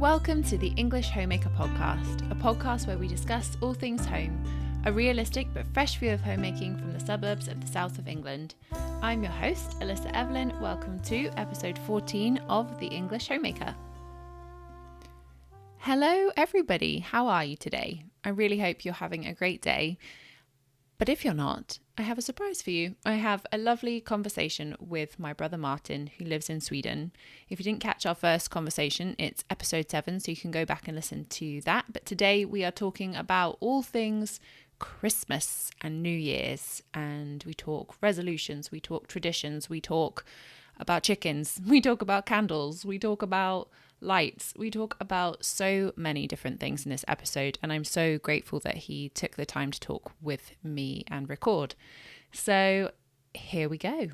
Welcome to the English Homemaker podcast, a podcast where we discuss all things home, a realistic but fresh view of homemaking from the suburbs of the south of England. I'm your host, Alissa Evelyn. Welcome to episode 14 of the English Homemaker. Hello everybody, how are you today? I really hope you're having a great day. But if you're not, I have a surprise for you. I have a lovely conversation with my brother Martin, who lives in Sweden. If you didn't catch our first conversation, it's episode 7, so you can go back and listen to that. But today we are talking about all things Christmas and New Year's. And we talk resolutions, we talk traditions, we talk about chickens, we talk about candles, we talk about lights. We talk about so many different things in this episode, and I'm so grateful that he took the time to talk with me and record. So here we go.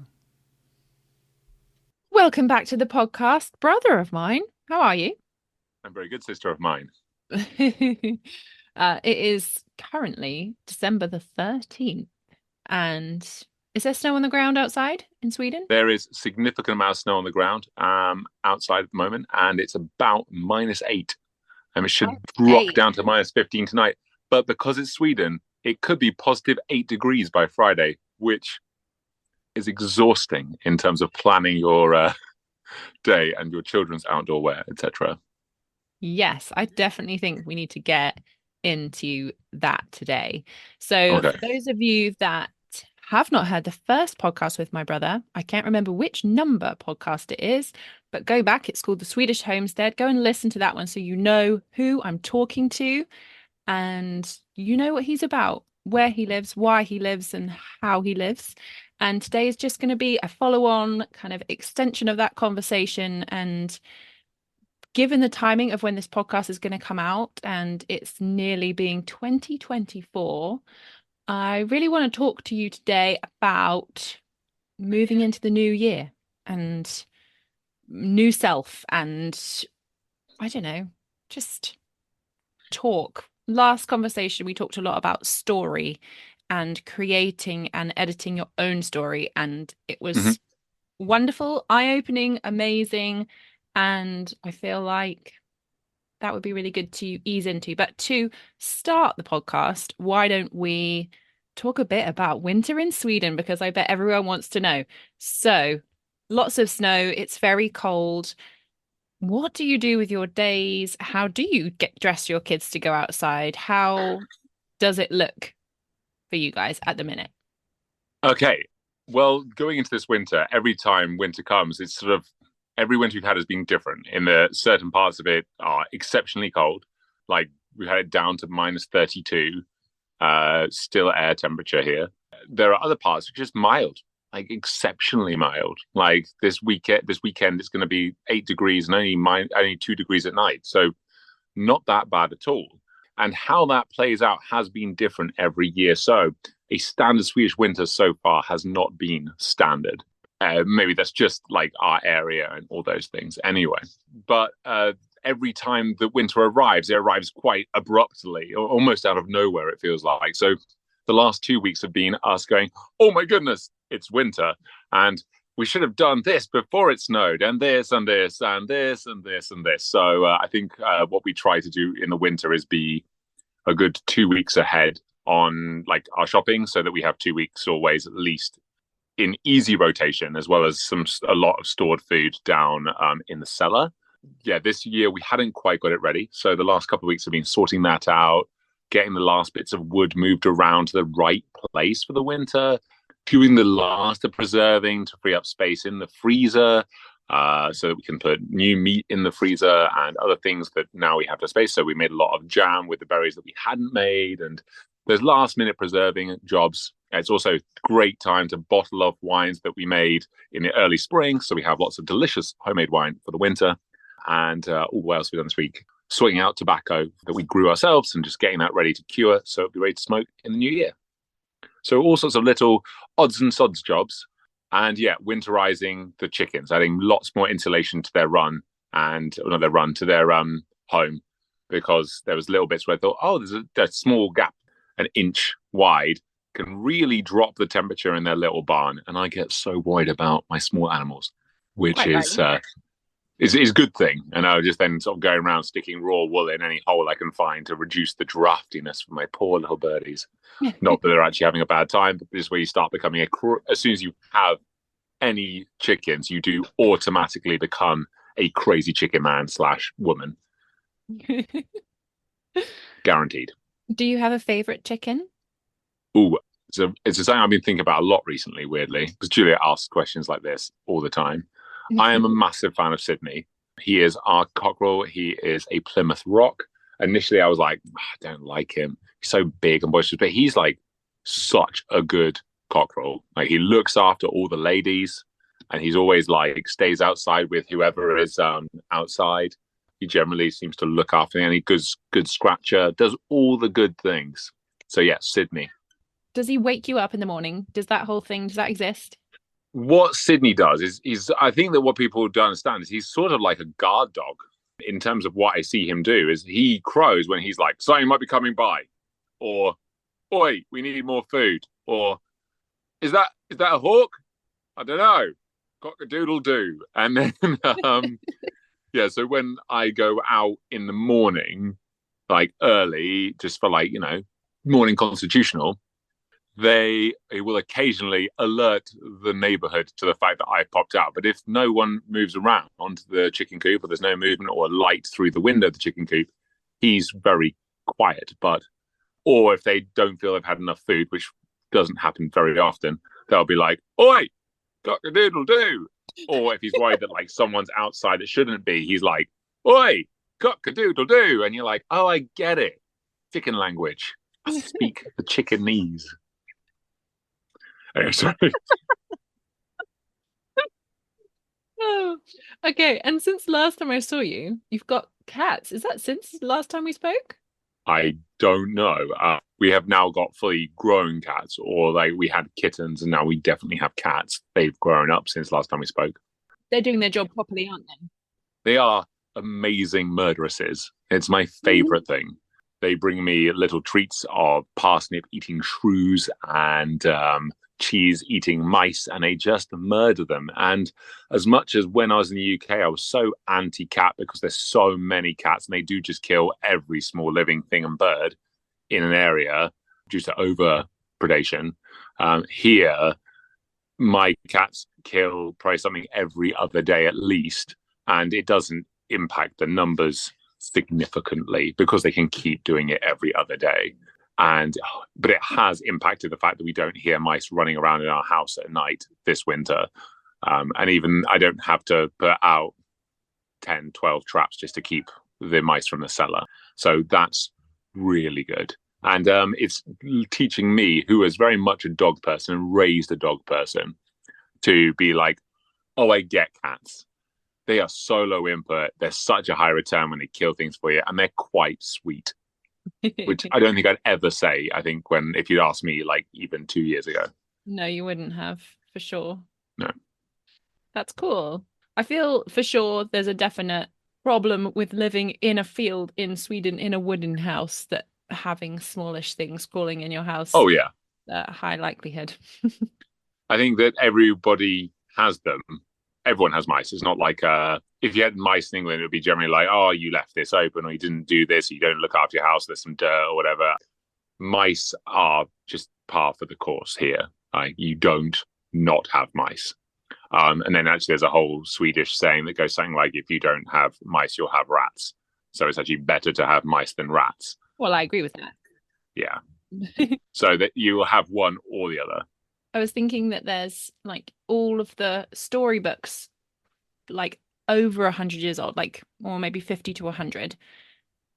Welcome back to the podcast, brother of mine. How are you? I'm very good, sister of mine. It is currently December the 13th, and is there snow on the ground outside in Sweden? There is significant amount of snow on the ground outside at the moment, and it's about -8. And it should drop down to -15 tonight. But because it's Sweden, it could be +8 degrees by Friday, which is exhausting in terms of planning your day and your children's outdoor wear, etc. Yes, I definitely think we need to get into that today. So for those of you that have not heard the first podcast with my brother, I can't remember which number podcast it is, but go back. It's called the Swedish Homestead. Go and listen to that one so you know who I'm talking to and you know what he's about, where he lives, why he lives, and how he lives. And today is just going to be a follow-on kind of extension of that conversation. And given the timing of when this podcast is going to come out, and it's nearly being 2024, I really want to talk to you today about moving into the new year and new self and, I don't know, just talk. Last conversation, we talked a lot about story and creating and editing your own story. And it was wonderful, eye-opening, amazing. And I feel like that would be really good to ease into. But to start the podcast, why don't we talk a bit about winter in Sweden? Because I bet everyone wants to know. So lots of snow. It's very cold. What do you do with your days? How do you dress your kids to go outside? How does it look for you guys at the minute? Okay. Well, going into this winter, every time winter comes, it's sort of every winter we've had has been different. In the certain parts of it are exceptionally cold. Like we've had it down to -32, still air temperature here. There are other parts which are just mild, like exceptionally mild. Like this weekend it's going to be 8 degrees and only 2 degrees at night. So not that bad at all. And how that plays out has been different every year. So a standard Swedish winter so far has not been standard. Maybe that's just like our area and all those things anyway. But every time the winter arrives, it arrives quite abruptly, or almost out of nowhere, it feels like. So the last 2 weeks have been us going, oh my goodness, it's winter. And we should have done this before it snowed, and this, and this, and this, and this, and this. So I think what we try to do in the winter is be a good 2 weeks ahead on like our shopping, so that we have 2 weeks always at least in easy rotation, as well as a lot of stored food down in the cellar. Yeah, this year we hadn't quite got it ready. So the last couple of weeks have been sorting that out, getting the last bits of wood moved around to the right place for the winter, doing the last of preserving to free up space in the freezer, so that we can put new meat in the freezer and other things that now we have the space. So we made a lot of jam with the berries that we hadn't made, and there's last minute preserving jobs. It's also a great time to bottle off wines that we made in the early spring. So we have lots of delicious homemade wine for the winter. And what else we've done this week? Sorting out tobacco that we grew ourselves and just getting that ready to cure so it'll be ready to smoke in the new year. So all sorts of little odds and sods jobs. And yeah, winterizing the chickens, adding lots more insulation to their run to their home, because there was little bits where I thought, oh, there's a small gap, an inch wide, can really drop the temperature in their little barn. And I get so worried about my small animals, which is is a good thing. And I was just then sort of going around sticking raw wool in any hole I can find to reduce the draftiness for my poor little birdies. Not that they're actually having a bad time, but this is where you start becoming as soon as you have any chickens, you do automatically become a crazy chicken man slash woman. Guaranteed. Do you have a favorite chicken? Ooh, it's something I've been thinking about a lot recently, weirdly, because Julia asks questions like this all the time. I am a massive fan of Sydney. He is our cockerel. He is a Plymouth Rock. Initially, I was like, I don't like him. He's so big and boisterous, but he's like such a good cockerel. Like he looks after all the ladies, and he's always like stays outside with whoever is outside. He generally seems to look after any good scratcher, does all the good things. So yeah, Sydney. Does he wake you up in the morning? Does that exist? What Sydney does is I think that what people don't understand is he's sort of like a guard dog in terms of what I see him do. Is he crows when he's like, something might be coming by, or oi, we need more food, or is that a hawk? I don't know. Cock-a-doodle-doo. And then yeah, so when I go out in the morning, like early, just for like, morning constitutional, they will occasionally alert the neighborhood to the fact that I popped out. But if no one moves around onto the chicken coop, or there's no movement or light through the window of the chicken coop, he's very quiet. Or if they don't feel they've had enough food, which doesn't happen very often, they'll be like, oi, cock-a-doodle-doo. Or if he's worried that like someone's outside that shouldn't be, he's like, oi, cock-a-doodle-doo. And you're like, oh, I get it. Chicken language. I speak the chickenese. Anyway, sorry. Oh, okay. And since last time I saw you, you've got cats. Is that since last time we spoke? I don't know. We have now got fully grown cats, or like we had kittens, and now we definitely have cats. They've grown up since last time we spoke. They're doing their job properly, aren't they? They are amazing murderesses. It's my favorite thing. They bring me little treats of parsnip eating shrews and cheese eating mice, and they just murder them. And as much as when I was in the UK, I was so anti-cat because there's so many cats and they do just kill every small living thing and bird in an area due to over predation. Here, my cats kill probably something every other day at least, and it doesn't impact the numbers significantly because they can keep doing it every other day. But it has impacted the fact that we don't hear mice running around in our house at night this winter. And even I don't have to put out 10, 12 traps just to keep the mice from the cellar. So that's really good. And it's teaching me, who is very much a dog person and raised a dog person, to be like, oh, I get cats. They are so low input. They're such a high return when they kill things for you. And they're quite sweet. Which I don't think I'd ever say, I think, if you'd asked me like even 2 years ago. No, you wouldn't have, for sure. No. That's cool. I feel for sure there's a definite problem with living in a field in Sweden in a wooden house, that having smallish things crawling in your house. Oh, yeah. High likelihood. I think that everybody has them. Everyone has mice. It's not like if you had mice in England, it would be generally like, oh, you left this open, or you didn't do this, or you don't look after your house, there's some dirt or whatever. Mice are just par for the course here. You don't not have mice. And then actually there's a whole Swedish saying that goes something like, if you don't have mice, you'll have rats. So it's actually better to have mice than rats. Well, I agree with that. Yeah. So that you will have one or the other. I was thinking that there's like all of the storybooks, like over 100 years old, like, or maybe 50 to 100.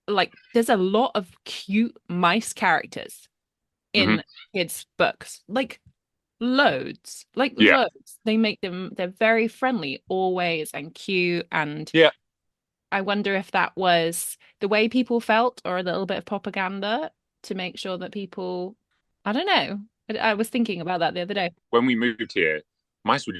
Like there's a lot of cute mice characters in kids' books, like loads. They make them, they're very friendly always and cute. And yeah, I wonder if that was the way people felt, or a little bit of propaganda to make sure that people, I don't know. I was thinking about that the other day. When we moved here, mice were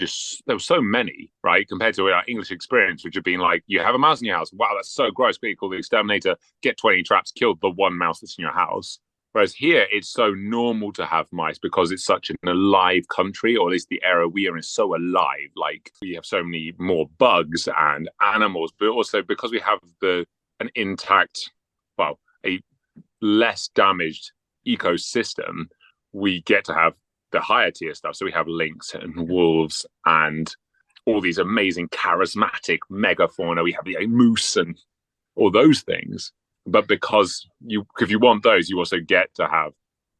there were so many, right? Compared to our English experience, which had been like, you have a mouse in your house. Wow, that's so gross. But you call the exterminator, get 20 traps, kill the one mouse that's in your house. Whereas here, it's so normal to have mice because it's such an alive country, or at least the area we are in is so alive. Like we have so many more bugs and animals, but also because we have an intact, well, a less damaged ecosystem, we get to have the higher tier stuff. So we have lynx and wolves and all these amazing charismatic megafauna. We have the moose and all those things. But because if you want those, you also get to have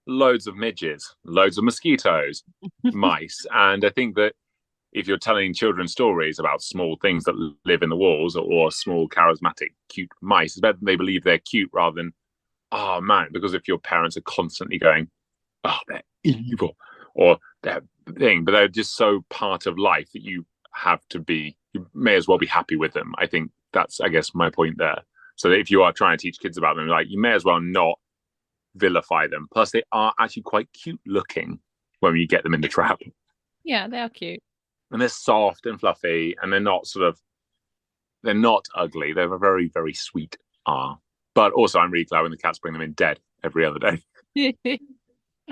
loads of midges, loads of mosquitoes, mice. And I think that if you're telling children stories about small things that live in the walls or small, charismatic, cute mice, it's better they believe they're cute rather than, oh man, because if your parents are constantly going, oh, they're evil or they're thing, but they're just so part of life that you may as well be happy with them. I think that's, I guess, my point there. So that if you are trying to teach kids about them, like you may as well not vilify them. Plus, they are actually quite cute looking when you get them in the trap. Yeah, they are cute. And they're soft and fluffy, and they're not ugly. They're very, very sweet. But also, I'm really glad when the cats bring them in dead every other day.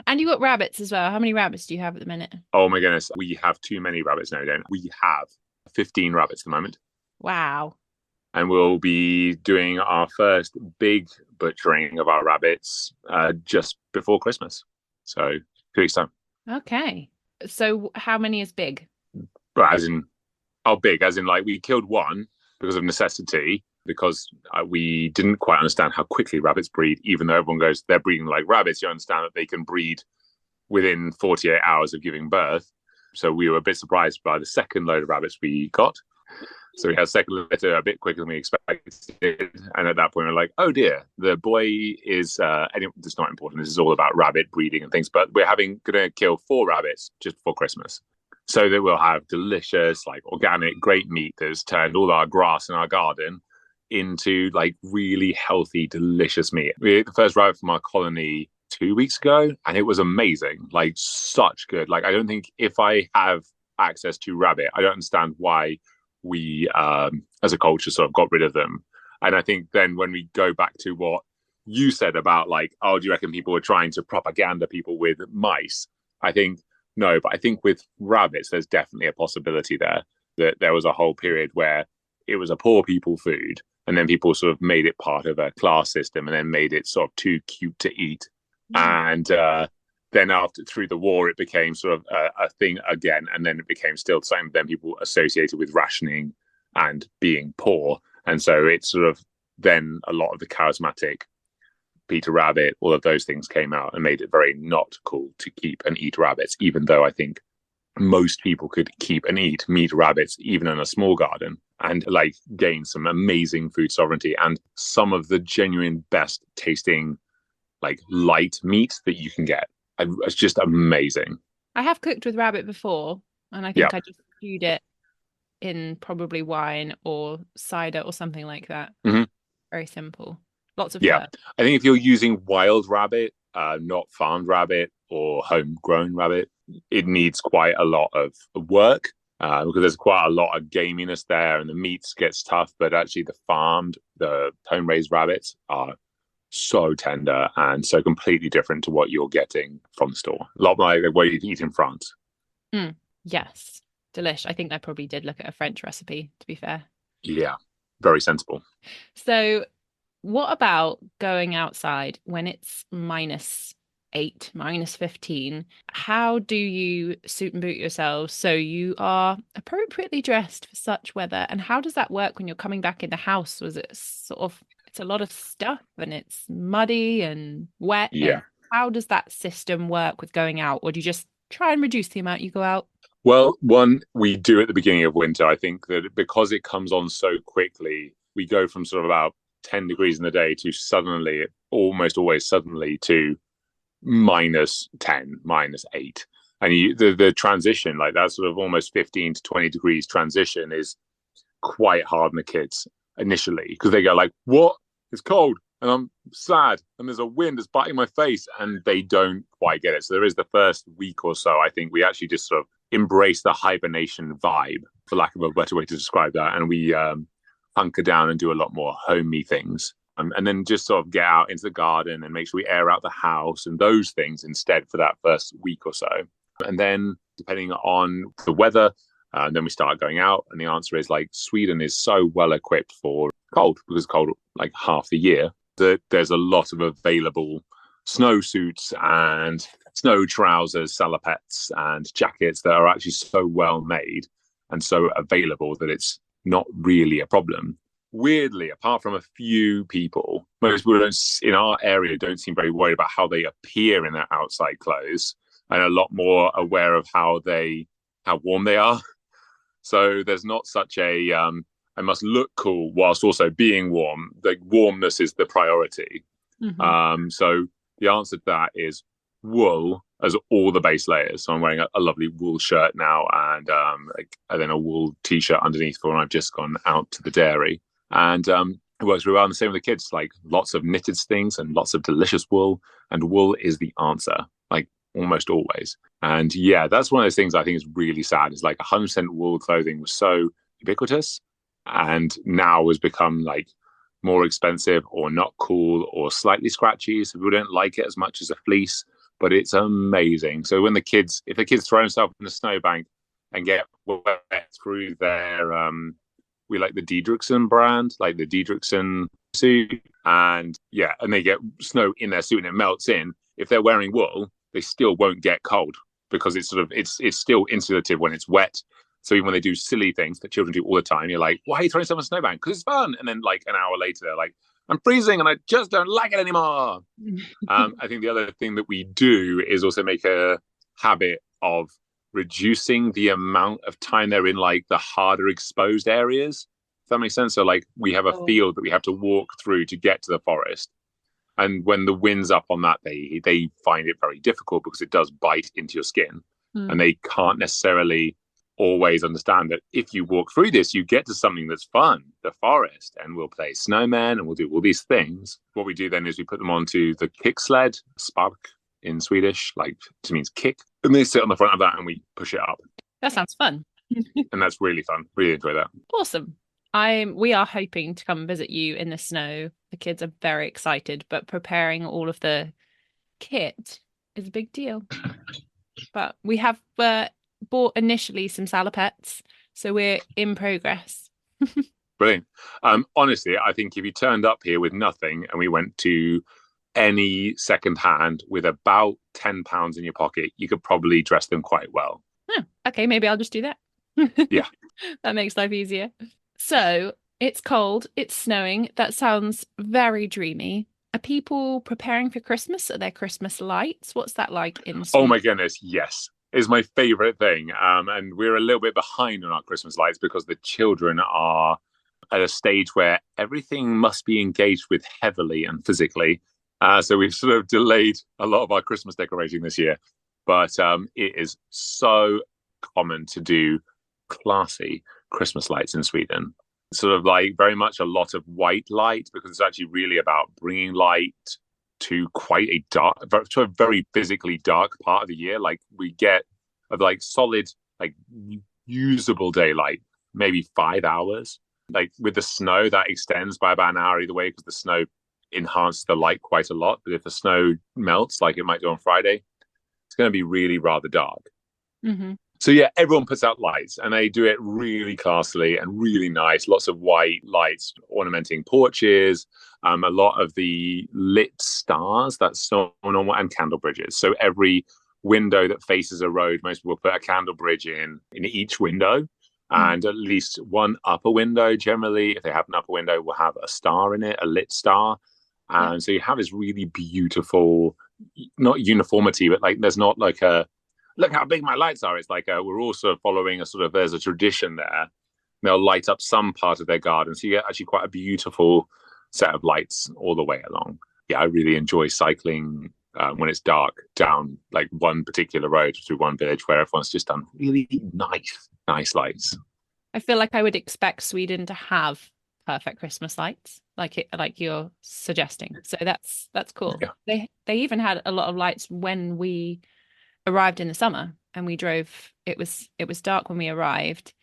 And you got rabbits as well. How many rabbits do you have at the minute? Oh my goodness, we have too many rabbits now, don't we? We have 15 rabbits at the moment. Wow. And we'll be doing our first big butchering of our rabbits just before Christmas. So 2 weeks time. Okay. So how many is big? But as in like we killed one because of necessity, because we didn't quite understand how quickly rabbits breed, even though everyone goes, they're breeding like rabbits. You understand that they can breed within 48 hours of giving birth. So we were a bit surprised by the second load of rabbits we got. So we had a second litter a bit quicker than we expected. And at that point, we're like, oh dear, the boy is, it's not important. This is all about rabbit breeding and things. But we're going to kill 4 rabbits just before Christmas. So that we'll have delicious, like organic, great meat that's turned all our grass in our garden into like really healthy, delicious meat. We ate the first rabbit from our colony 2 weeks ago, and it was amazing. Like such good. Like I don't think if I have access to rabbit, I don't understand why we as a culture sort of got rid of them. And I think then when we go back to what you said about like, oh, do you reckon people were trying to propaganda people with mice? I think no, but I think with rabbits there's definitely a possibility there that there was a whole period where it was a poor people food, and then people sort of made it part of a class system and then made it sort of too cute to eat. And then through the war, it became sort of a thing again, and then it became still something then people associated with rationing and being poor. And so it's sort of then a lot of the charismatic Peter Rabbit, all of those things came out and made it very not cool to keep and eat rabbits, even though I think most people could keep and eat meat rabbits, even in a small garden, and like gain some amazing food sovereignty and some of the genuine best tasting like light meat that you can get. It's just amazing. I have cooked with rabbit before, and I think I just stewed it in probably wine or cider or something like that. Mm-hmm. Very simple. Lots of herb. I think if you're using wild rabbit, not farmed rabbit or homegrown rabbit, it needs quite a lot of work because there's quite a lot of gaminess there, and the meat gets tough. But actually, the home-raised rabbits are so tender and so completely different to what you're getting from the store. A lot like what you eat in France. Yes, delish. I think I probably did look at a French recipe, to be fair. Yeah, very sensible. So what about going outside when it's -8, -15? How do you suit and boot yourselves so you are appropriately dressed for such weather? And how does that work when you're coming back in the house? Was it sort of, it's a lot of stuff and it's muddy and wet? Yeah. And how does that system work with going out? Or do you just try and reduce the amount you go out? Well, one, we do at the beginning of winter. I think that because it comes on so quickly, we go from sort of about 10 degrees in the day to suddenly, almost always suddenly, to -10, -8. And the transition, like that sort of almost 15 to 20 degrees transition is quite hard on the kids initially, because they go like, what? It's cold and I'm sad and there's a wind that's biting my face, and they don't quite get it. So there is the first week or so, I think we actually just sort of embrace the hibernation vibe, for lack of a better way to describe that. And we hunker down and do a lot more homey things. And then just sort of get out into the garden and make sure we air out the house and those things instead for that first week or so. And then depending on the weather, then we start going out. And the answer is like Sweden is so well equipped for cold because it's cold like half the year that there's a lot of available snowsuits and snow trousers, salopettes and jackets that are actually so well made and so available that it's not really a problem. Weirdly, apart from a few people, most people in our area don't seem very worried about how they appear in their outside clothes and a lot more aware of how warm they are. So there's not such a I must look cool whilst also being warm. The warmness is the priority. Mm-hmm. So the answer to that is wool as all the base layers. So I'm wearing a lovely wool shirt now and then a wool t-shirt underneath for when I've just gone out to the dairy. And it works really well. And the same with the kids, like lots of knitted things and lots of delicious wool. And wool is the answer, like almost always. And yeah, that's one of those things I think is really sad. Is like 100% wool clothing was so ubiquitous and now has become like more expensive or not cool or slightly scratchy. So people don't like it as much as a fleece, but it's amazing. So when if the kids throw themselves in a snowbank and get wet through their, we like the Diedrichsen brand, like the Diedrichsen suit. And yeah, and they get snow in their suit and it melts in. If they're wearing wool, they still won't get cold because it's still insulative when it's wet. So even when they do silly things that children do all the time, you're like, why are you throwing stuff in a snowbank? Because it's fun. And then like an hour later, they're like, I'm freezing and I just don't like it anymore. I think the other thing that we do is also make a habit of reducing the amount of time they're in like the harder exposed areas. If that makes sense. So like we have a field that we have to walk through to get to the forest. And when the wind's up on that, they find it very difficult because it does bite into your skin. And they can't necessarily always understand that if you walk through this, you get to something that's fun, the forest, and we'll play snowmen and we'll do all these things. What we do then is we put them onto the kick sled, spark in Swedish, like it means kick. And they sit on the front of that and we push it up. That sounds fun. And that's really fun. Really enjoy that. Awesome. We are hoping to come visit you in the snow. The kids are very excited, but preparing all of the kit is a big deal. But we have bought initially some salopettes, so we're in progress. Brilliant. Honestly, I think if you turned up here with nothing and we went to any second hand with about £10 in your pocket, you could probably dress them quite well. Oh, okay, maybe I'll just do that. Yeah. That makes life easier. So it's cold, it's snowing. That sounds very dreamy. Are people preparing for Christmas? Are there Christmas lights? What's that like in Sweden? Oh my goodness, yes. It's my favorite thing. And we're a little bit behind on our Christmas lights because the children are at a stage where everything must be engaged with heavily and physically. So we've sort of delayed a lot of our Christmas decorating this year. But it is so common to do classy Christmas lights in Sweden. Sort of like very much a lot of white light because it's actually really about bringing light to quite to a very physically dark part of the year. Like we get like solid, like usable daylight, maybe 5 hours. Like with the snow, that extends by about an hour either way because the snow enhances the light quite a lot. But if the snow melts, like it might do on Friday, it's going to be really rather dark. Mm-hmm. So yeah, everyone puts out lights and they do it really classily and really nice. Lots of white lights ornamenting porches, a lot of the lit stars, that's so normal, and candle bridges. So every window that faces a road, most people put a candle bridge in each window. And at least one upper window, generally, if they have an upper window, will have a star in it, a lit star. And so you have this really beautiful, not uniformity, but like there's not like a, look how big my lights are. It's like we're also following there's a tradition there. They'll light up some part of their garden. So you get actually quite a beautiful set of lights all the way along. Yeah, I really enjoy cycling when it's dark down like one particular road through one village where everyone's just done really nice lights. I feel like I would expect Sweden to have perfect Christmas lights, like you're suggesting. So that's cool. Yeah. They even had a lot of lights when we arrived in the summer and we drove. It was dark when we arrived,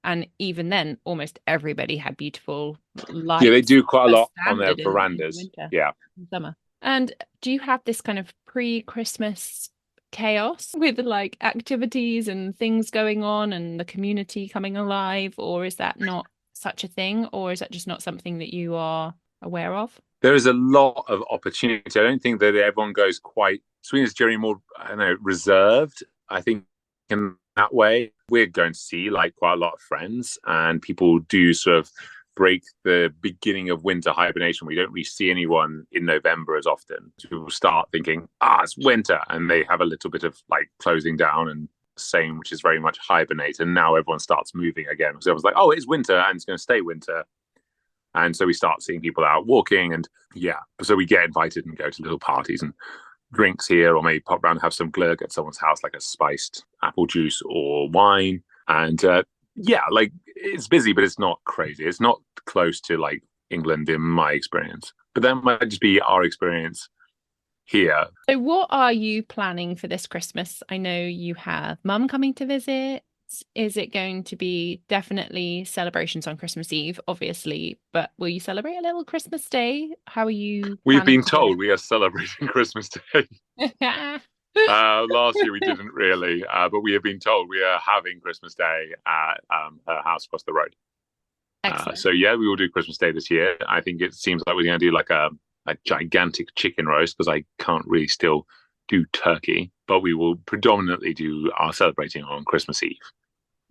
And even then, almost everybody had beautiful Yeah, they lights do quite a as lot on their standard in verandas. winter Yeah. and summer. And do you have this kind of pre-Christmas chaos with like activities and things going on and the community coming alive, or is that not such a thing, or is that just not something that you are aware of? There is a lot of opportunity. I don't think that everyone goes quite. Sweden is generally more, I don't know, reserved. I think in that way, we're going to see like quite a lot of friends, and people do sort of break the beginning of winter hibernation. We don't really see anyone in November as often. People start thinking, it's winter, and they have a little bit of like closing down and same, which is very much hibernate. And now everyone starts moving again because everyone's like, oh, it's winter and it's going to stay winter. And so we start seeing people out walking, and so we get invited and go to little parties and drinks here, or maybe pop around and have some glögg at someone's house, like a spiced apple juice or wine. And like it's busy, but it's not crazy. It's not close to like England in my experience. But that might just be our experience here. So what are you planning for this Christmas? I know you have mum coming to visit. Is it going to be definitely celebrations on Christmas Eve, obviously, but will you celebrate a little Christmas Day? How are you We've planning been to do told we are celebrating Christmas Day. it? Last year we didn't really, but we have been told we are having Christmas Day at her house across the road. Excellent. So yeah, we will do Christmas Day this year. I think it seems like we're going to do like a gigantic chicken roast because I can't really still do turkey, but we will predominantly do our celebrating on Christmas Eve.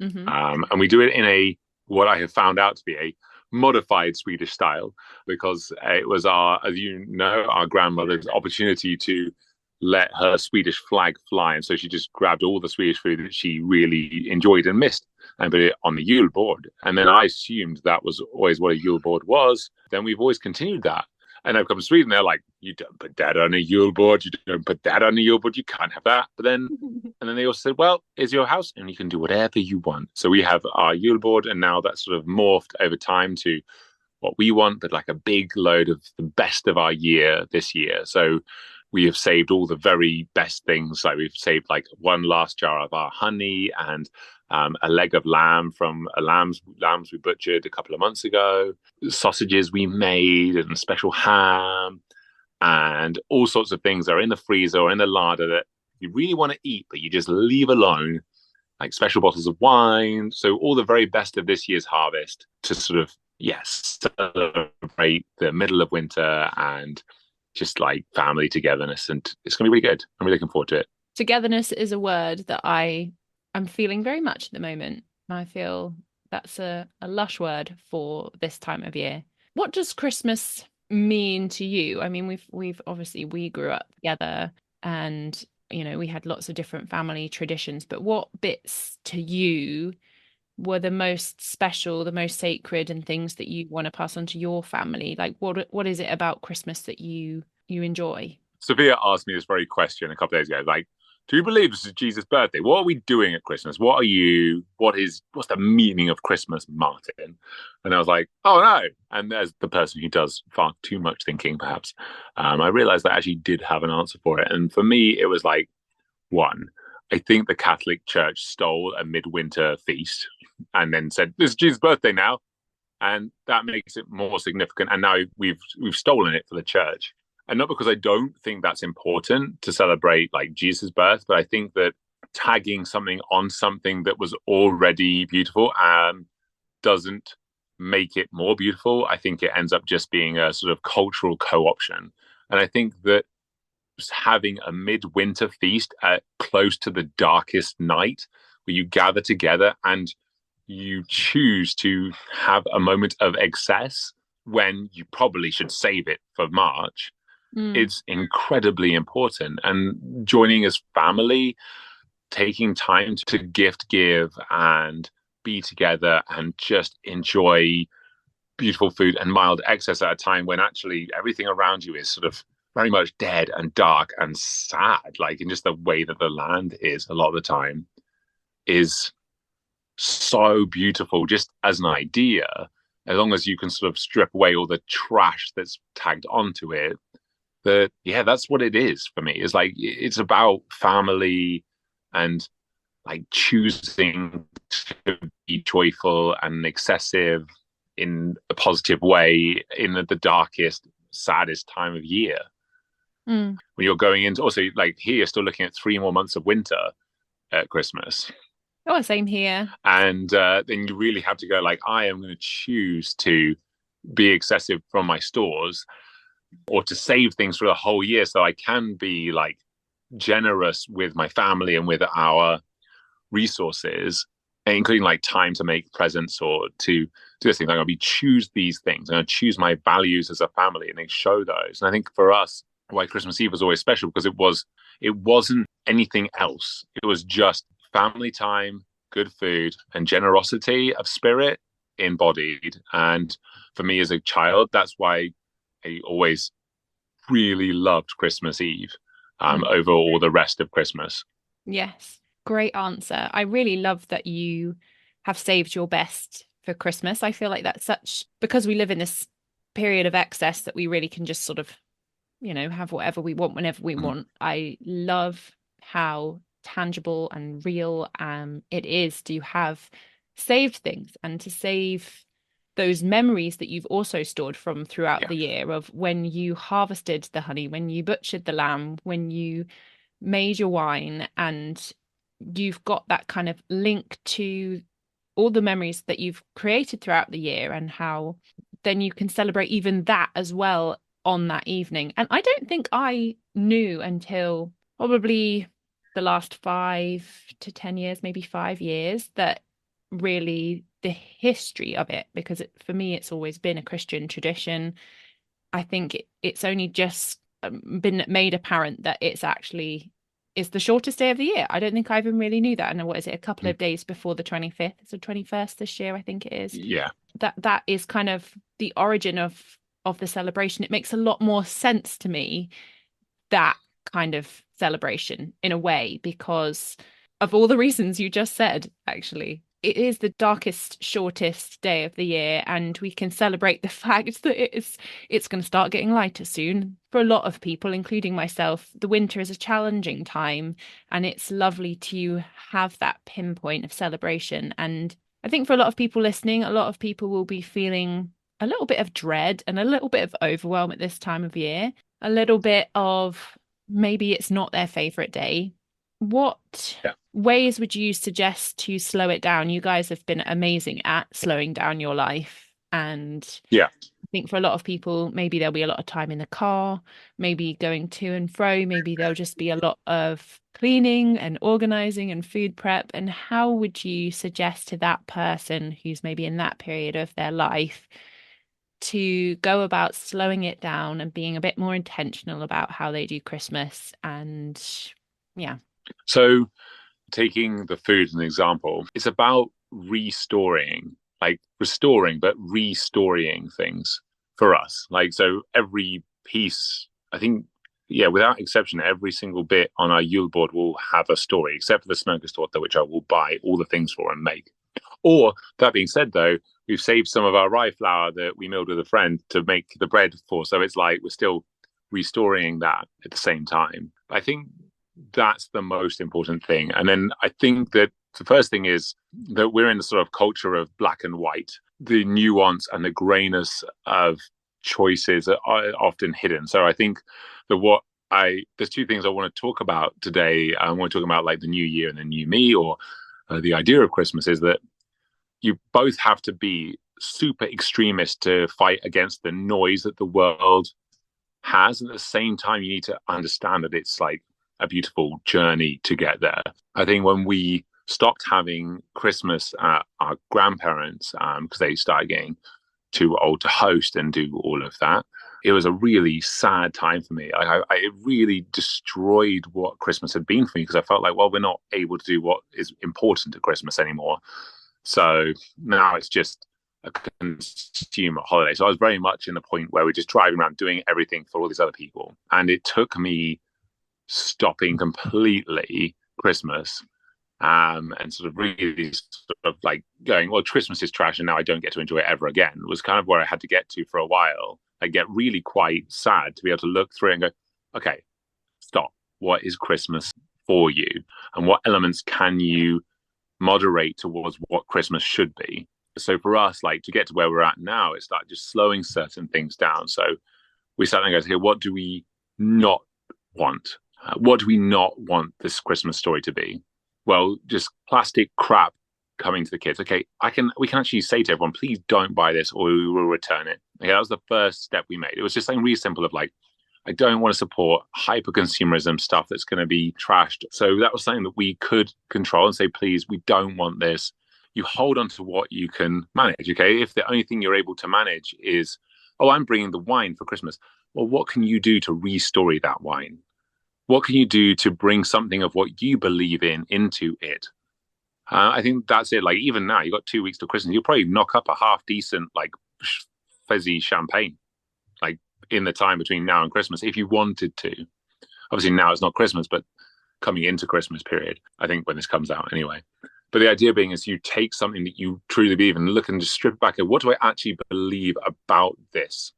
Mm-hmm. And we do it in what I have found out to be a modified Swedish style, because it was as you know, our grandmother's opportunity to let her Swedish flag fly. And so she just grabbed all the Swedish food that she really enjoyed and missed and put it on the Yule board. And then I assumed that was always what a Yule board was. Then we've always continued that. And I've come to Sweden, they're like, you don't put that on a Yule board. You don't put that on a Yule board. You can't have that. But then, and then they also said, well, it's your house and you can do whatever you want. So we have our Yule board, and now that's sort of morphed over time to what we want, but like a big load of the best of our year this year. So we have saved all the very best things. Like we've saved like one last jar of our honey and a leg of lamb from lambs we butchered a couple of months ago, sausages we made, and special ham, and all sorts of things that are in the freezer or in the larder that you really want to eat, but you just leave alone, like special bottles of wine. So all the very best of this year's harvest to sort of, celebrate the middle of winter and just like family togetherness. And it's going to be really good. I'm really looking forward to it. Togetherness is a word that I'm feeling very much at the moment. I feel that's a lush word for this time of year. What does Christmas mean to you? I mean, we've obviously, we grew up together, and we had lots of different family traditions, but what bits to you were the most special, the most sacred, and things that you want to pass on to your family? Like what is it about Christmas that you enjoy? Sophia asked me this very question a couple of days ago, like, do you believe this is Jesus' birthday? What are we doing at Christmas? What's the meaning of Christmas, Martin? And I was like, oh no. And as the person who does far too much thinking, perhaps, I realized I actually did have an answer for it. And for me, it was like, one, I think the Catholic Church stole a midwinter feast and then said, this is Jesus' birthday now. And that makes it more significant. And now we've stolen it for the church. And not because I don't think that's important to celebrate like Jesus' birth, but I think that tagging something on something that was already beautiful doesn't make it more beautiful. I think it ends up just being a sort of cultural co-option. And I think that having a midwinter feast at close to the darkest night, where you gather together and you choose to have a moment of excess when you probably should save it for March, it's incredibly important. And joining as family, taking time to gift give and be together and just enjoy beautiful food and mild excess at a time when actually everything around you is sort of very much dead and dark and sad, like in just the way that the land is a lot of the time, is so beautiful just as an idea, as long as you can sort of strip away all the trash that's tagged onto it. That's what it is for me. It's like, it's about family and like choosing to joyful and excessive in a positive way in the darkest, saddest time of year. When you're going into, also like here, you're still looking at 3 more months of winter at Christmas. Oh, same here. And then you really have to go like, I am going to choose to be excessive from my stores or to save things for the whole year so I can be like generous with my family and with our resources, including like time to make presents or to do this thing. I'm going to choose these things. I'm going to choose my values as a family and they show those. And I think for us, why Christmas Eve was always special because it wasn't anything else. It was just family time, good food, and generosity of spirit embodied. And for me as a child, that's why I always really loved Christmas Eve over all the rest of Christmas. Yes, great answer. I really love that you have saved your best for Christmas. I feel like that's because we live in this period of excess that we really can just sort of, have whatever we want whenever we want. I love how tangible and real it is to have saved things and to save those memories that you've also stored from throughout the year of when you harvested the honey, when you butchered the lamb, when you made your wine, and you've got that kind of link to all the memories that you've created throughout the year and how then you can celebrate even that as well on that evening. And I don't think I knew until probably the last 5 to 10 years, maybe 5 years, that really the history of it, because for me, it's always been a Christian tradition. I think it's only just been made apparent that it's the shortest day of the year. I don't think I even really knew that. And what is it? A couple of days before the 25th. It's the 21st this year, I think it is. Yeah. That is kind of the origin of the celebration. It makes a lot more sense to me, that kind of celebration in a way, because of all the reasons you just said, actually. It is the darkest, shortest day of the year, and we can celebrate the fact that it's going to start getting lighter soon. For a lot of people, including myself, the winter is a challenging time, and it's lovely to have that pinpoint of celebration. And I think for a lot of people listening, a lot of people will be feeling a little bit of dread and a little bit of overwhelm at this time of year, a little bit of maybe it's not their favorite day. What ways would you suggest to slow it down? You guys have been amazing at slowing down your life. And I think for a lot of people, maybe there'll be a lot of time in the car, maybe going to and fro, maybe there'll just be a lot of cleaning and organizing and food prep. And how would you suggest to that person who's maybe in that period of their life to go about slowing it down and being a bit more intentional about how they do Christmas? And so taking the food as an example, it's about restoring, but restoring things for us. Like, so every piece, I think, without exception, every single bit on our Yule board will have a story, except for the smoker's torta, which I will buy all the things for and make. Or, that being said, though, we've saved some of our rye flour that we milled with a friend to make the bread for. So it's like we're still restoring that at the same time. I think that's the most important thing. And then I think that the first thing is that we're in a sort of culture of black and white. The nuance and the grayness of choices are often hidden. So I think that there's two things I want to talk about today. I want to talk about like the new year and the new me, or the idea of Christmas is that you both have to be super extremist to fight against the noise that the world has. And at the same time, you need to understand that it's like a beautiful journey to get there. I think when we stopped having Christmas at our grandparents, because they started getting too old to host and do all of that, it was a really sad time for me. It really destroyed what Christmas had been for me, because I felt like, well, we're not able to do what is important at Christmas anymore. So now it's just a consumer holiday. So I was very much in the point where we're just driving around doing everything for all these other people. And it took me stopping completely Christmas and sort of really sort of like going, well, Christmas is trash and now I don't get to enjoy it ever again, was kind of where I had to get to for a while. I get really quite sad to be able to look through it and go, okay, stop. What is Christmas for you? And what elements can you moderate towards what Christmas should be. So for us, like to get to where we're at now, it's like just slowing certain things down. So we sat there and go, okay, what do we not want? What do we not want this Christmas story to be? Well, just plastic crap coming to the kids. Okay, we can actually say to everyone, please don't buy this or we will return it. Okay, that was the first step we made. It was just something really simple of like, I don't want to support hyper consumerism stuff that's going to be trashed. So that was something that we could control and say, please, we don't want this. You hold on to what you can manage. Okay, if the only thing you're able to manage is, oh, I'm bringing the wine for Christmas. Well, what can you do to restory that wine? What can you do to bring something of what you believe in into it? I think that's it. Like even now, you've got 2 weeks to Christmas. You'll probably knock up a half decent like fizzy champagne, like in the time between now and Christmas, if you wanted to. Obviously, now it's not Christmas, but coming into Christmas period, I think when this comes out anyway. But the idea being is you take something that you truly believe in, look and just strip back at what do I actually believe about this?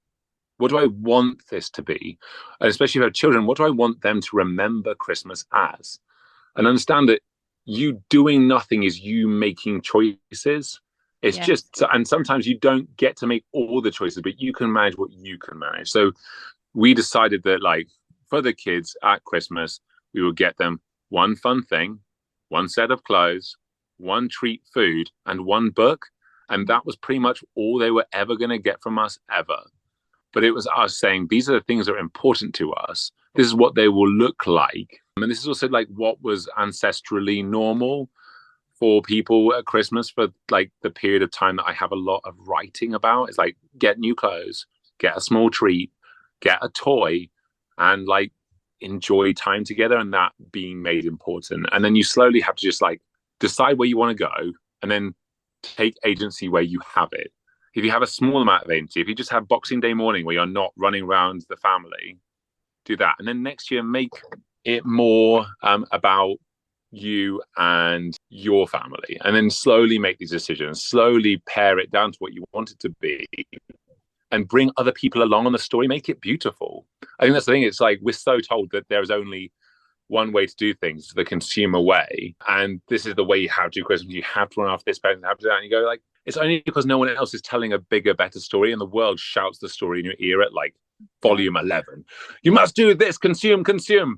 What do I want this to be? And especially if you have children, what do I want them to remember Christmas as? And understand that you doing nothing is you making choices. It's just, and sometimes you don't get to make all the choices, but you can manage what you can manage. So we decided that like for the kids at Christmas, we would get them one fun thing, one set of clothes, one treat food, and one book. And that was pretty much all they were ever going to get from us ever. But it was us saying, these are the things that are important to us. This is what they will look like. And this is also like what was ancestrally normal for people at Christmas for like the period of time that I have a lot of writing about. It's like get new clothes, get a small treat, get a toy, and like enjoy time together, and that being made important. And then you slowly have to just like decide where you want to go and then take agency where you have it. If you have a small amount of agency, if you just have Boxing Day morning where you're not running around the family, do that. And then next year, make it more about you and your family. And then slowly make these decisions, slowly pare it down to what you want it to be and bring other people along on the story, make it beautiful. I think that's the thing. It's like we're so told that there's only one way to do things, the consumer way. And this is the way you have to do Christmas. You have to run after this person, have to do that. And you go like, it's only because no one else is telling a bigger, better story, and the world shouts the story in your ear at like volume 11. You must do this, consume,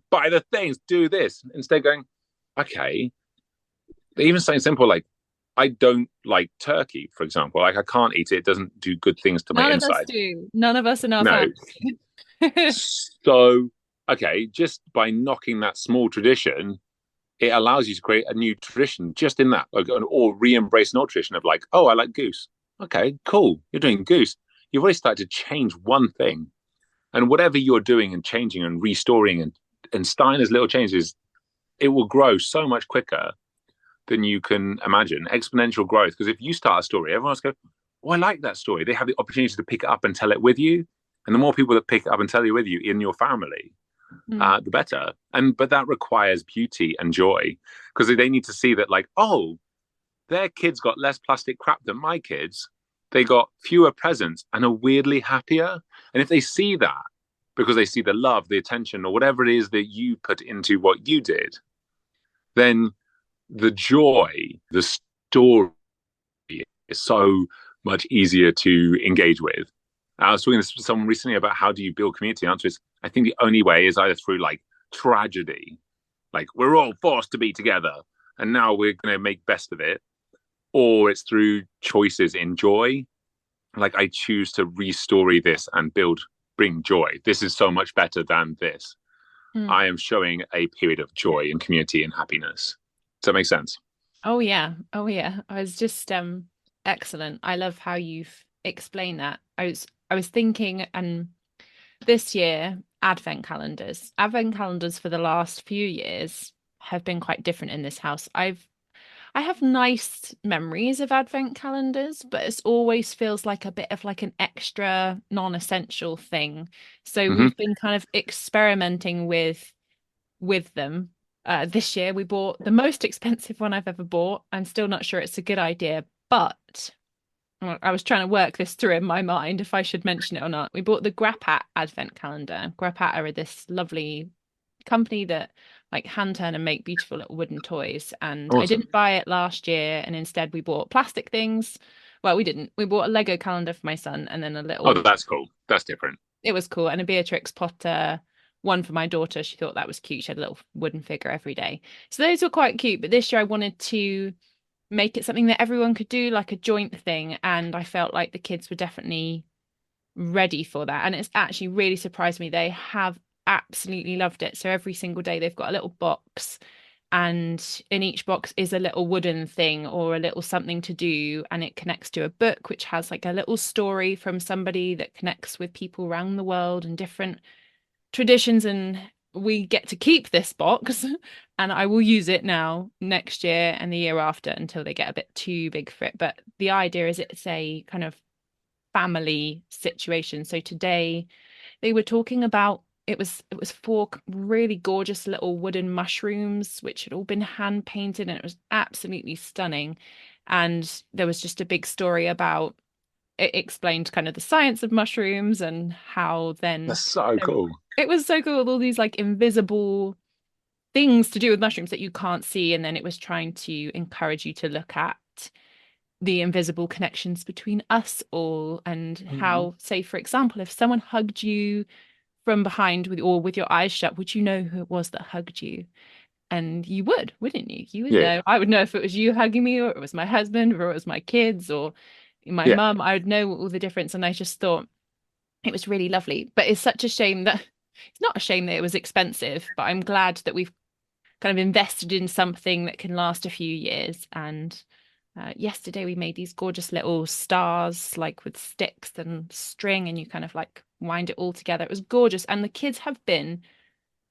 buy the things, do this. Instead going, okay, even something simple like, I don't like turkey, for example. Like I can't eat it. It doesn't do good things to my inside. None of us do. None of us in our family. So, okay, just by knocking that small tradition, it allows you to create a new tradition just in that, or re-embrace an old tradition of like, oh, I like goose. Okay, cool. You're doing goose. You've already started to change one thing. And whatever you're doing and changing and restoring and starting as little changes, it will grow so much quicker than you can imagine. Exponential growth. Because if you start a story, everyone else goes, oh, I like that story. They have the opportunity to pick it up and tell it with you. And the more people that pick it up and tell you with you in your family, the better. But that requires beauty and joy, because they need to see that like, oh, their kids got less plastic crap than my kids. They got fewer presents and are weirdly happier. And if they see that, because they see the love, the attention, or whatever it is that you put into what you did, then the joy, the story is so much easier to engage with. I was talking to someone recently about how do you build community. The answer is, I think the only way is either through like tragedy, like we're all forced to be together and now we're going to make best of it, or it's through choices in joy. Like I choose to restory this and bring joy. This is so much better than this. I am showing a period of joy and community and happiness. Does that make sense? Oh yeah. I was just excellent. I love how you've explained that. I was thinking, and this year, advent calendars for the last few years have been quite different in this house. I have nice memories of advent calendars, but it always feels like a bit of like an extra non-essential thing. So we've been kind of experimenting with them. This year we bought the most expensive one I've ever bought. I'm still not sure it's a good idea, but I was trying to work this through in my mind if I should mention it or not. We bought the Grapat advent calendar. Grapat are this lovely company that like hand turn and make beautiful little wooden toys. And I Awesome. didn't buy it last year, and instead we bought plastic things. Well, we didn't. We bought a Lego calendar for my son, and then a Oh, little. that's cool. That's different. It was cool, and a Beatrix Potter one for my daughter. She thought that was cute. She had a little wooden figure every day. So those were quite cute. But this year I wanted to make it something that everyone could do, like a joint thing. And I felt like the kids were definitely ready for that. And it's actually really surprised me. They have absolutely loved it. So every single day they've got a little box, and in each box is a little wooden thing or a little something to do, and it connects to a book which has like a little story from somebody that connects with people around the world and different traditions. And we get to keep this box, and I will use it now next year and the year after until they get a bit too big for it. But the idea is it's a kind of family situation. So today they were talking about it was four really gorgeous little wooden mushrooms which had all been hand painted, and it was absolutely stunning. And there was just a big story about it, explained kind of the science of mushrooms and how then That's so cool. it was so cool, all these like invisible things to do with mushrooms that you can't see. And then it was trying to encourage you to look at the invisible connections between us all, and how, say, for example, if someone hugged you from behind with your eyes shut, would you know who it was that hugged you? And you would, wouldn't you? You would Yeah. know. I would know if it was you hugging me, or it was my husband, or it was my kids, or my Yeah. mum. I would know all the difference. And I just thought it was really lovely. But it's such a shame that it's not a shame that it was expensive, but I'm glad that we've kind of invested in something that can last a few years. And yesterday we made these gorgeous little stars, like with sticks and string, and you kind of like wind it all together. It was gorgeous. And the kids have been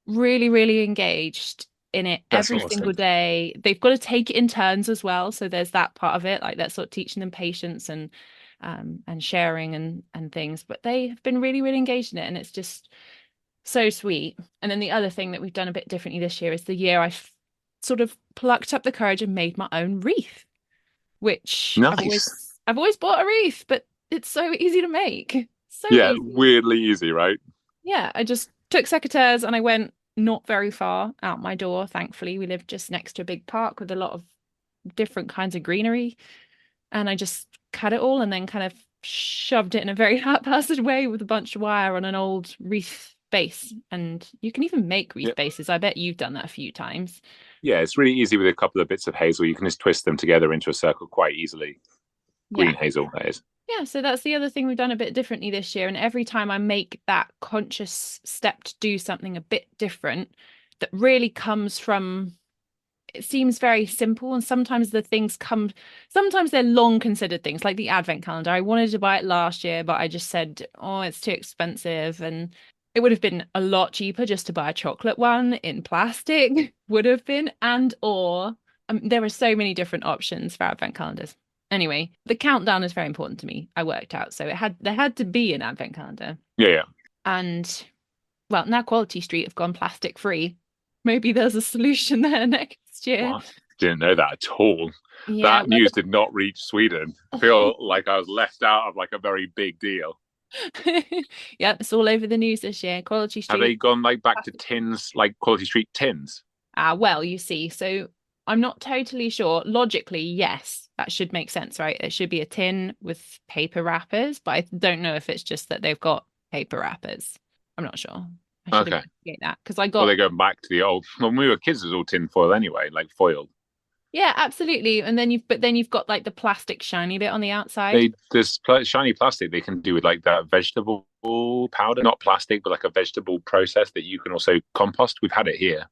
really, really engaged in it That's every single awesome. day. They've got to take it in turns as well. So there's that part of it, like that's sort of teaching them patience and sharing and things. But they have been really, really engaged in it, and it's just so sweet. And then the other thing that we've done a bit differently this year is the year sort of plucked up the courage and made my own wreath, which I've Nice. always I've always bought a wreath, but it's so easy to make. So Yeah, easy. weirdly easy, right? Yeah, I just took secateurs and I went not very far out my door. Thankfully, we live just next to a big park with a lot of different kinds of greenery. And I just cut it all and then kind of shoved it in a very haphazard way with a bunch of wire on an old wreath base. And you can even make wreath Yeah. bases. I bet you've done that a few times. Yeah, it's really easy with a couple of bits of hazel. You can just twist them together into a circle quite easily. Green Yeah. hazel, that is. Yeah, so that's the other thing we've done a bit differently this year. And every time I make that conscious step to do something a bit different, that really comes from, it seems very simple. And sometimes the things come, sometimes they're long considered things, like the advent calendar. I wanted to buy it last year, but I just said, oh, it's too expensive. And it would have been a lot cheaper just to buy a chocolate one in plastic, would have been, there are so many different options for advent calendars. Anyway, the countdown is very important to me. I worked out, so there had to be an advent calendar. Yeah, yeah. And well, now Quality Street have gone plastic free. Maybe there's a solution there next year. What? Didn't know that at all. Yeah, That news did not reach Sweden. I feel like I was left out of like a very big deal. yeah, it's all over the news this year. Quality Have they Street. gone like back to tins, like Quality Street tins? Well, you see, so I'm not totally sure. Logically, yes, that should make sense, right? It should be a tin with paper wrappers, but I don't know if it's just that they've got paper wrappers. I'm not sure. I should Okay. investigate that because I Well, got. they're going back to the old. When we were kids, it was all tin foil anyway, like foiled. Yeah, absolutely. And then you've got like the plastic shiny bit on the outside. This shiny plastic they can do with like that vegetable powder, not plastic, but like a vegetable process that you can also compost. We've had it here.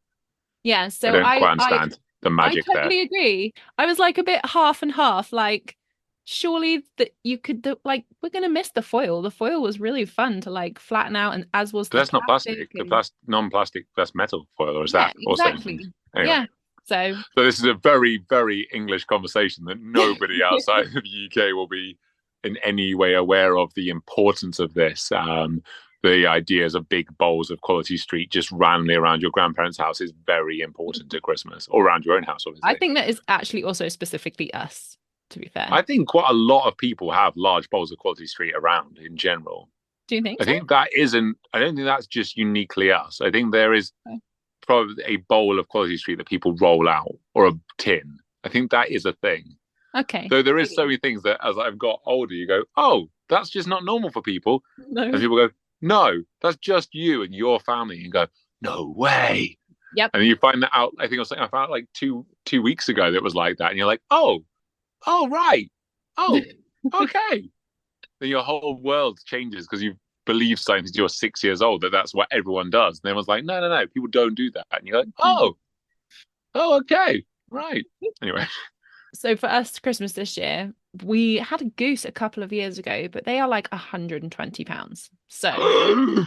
Yeah, I so don't quite I understand the I magic there. totally agree. I was like a bit half and half, like surely that you could like we're gonna miss the foil. The foil was really fun to like flatten out, and as was But the that's not plastic. plastic. The And non-plastic, that's metal foil, or is yeah, that also? exactly. Anyway, Yeah. So so this is a very, very English conversation that nobody outside of the UK will be in any way aware of the importance of this. The ideas of big bowls of Quality Street just randomly around your grandparents' house is very important at Christmas, or around your own house, I obviously. think that is actually also specifically us, to be fair. I think quite a lot of people have large bowls of Quality Street around in general. Do you think I so? think that isn't, I don't think that's just uniquely us. I think there is probably a bowl of Quality Street that people roll out, or a tin. I think that is a thing. Okay. So there is so many things that as I've got older, you go, oh, that's just not normal for people. No. And people go, no, that's just you and your family. And you go, no way. Yep. And you find that out. I think I found out like two weeks ago that it was like that. And you're like, oh, right. Oh, okay. Then your whole world changes because you believe something since you're 6 years old that's what everyone does. And everyone's like, no, people don't do that. And you're like, oh, okay, right. Anyway. So for us, Christmas this year, we had a goose a couple of years ago, but they are like £120. So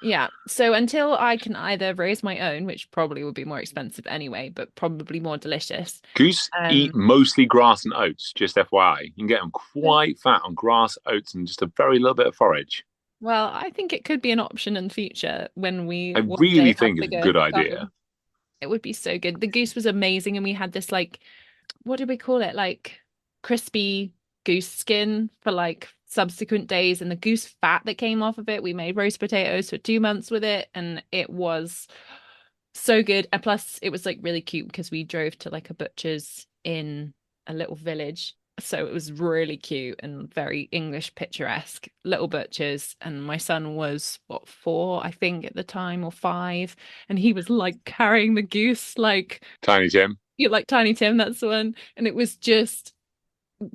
yeah. So until I can either raise my own, which probably would be more expensive anyway, but probably more delicious. Goose eat mostly grass and oats, just FYI. You can get them quite fat on grass, oats, and just a very little bit of forage. Well, I think it could be an option in the future when we I really think it's a good idea. Garden. It would be so good. The goose was amazing, and we had this like, what did we call it? Like crispy goose skin for like subsequent days, and the goose fat that came off of it. We made roast potatoes for 2 months with it, and it was so good. And plus it was like really cute because we drove to like a butcher's in a little village, so it was really cute and very English picturesque. Little butchers, and my son was what, 4 I think at the time, or 5, and he was like carrying the goose like Tiny Tim. You like Tiny Tim, that's the one. And it was just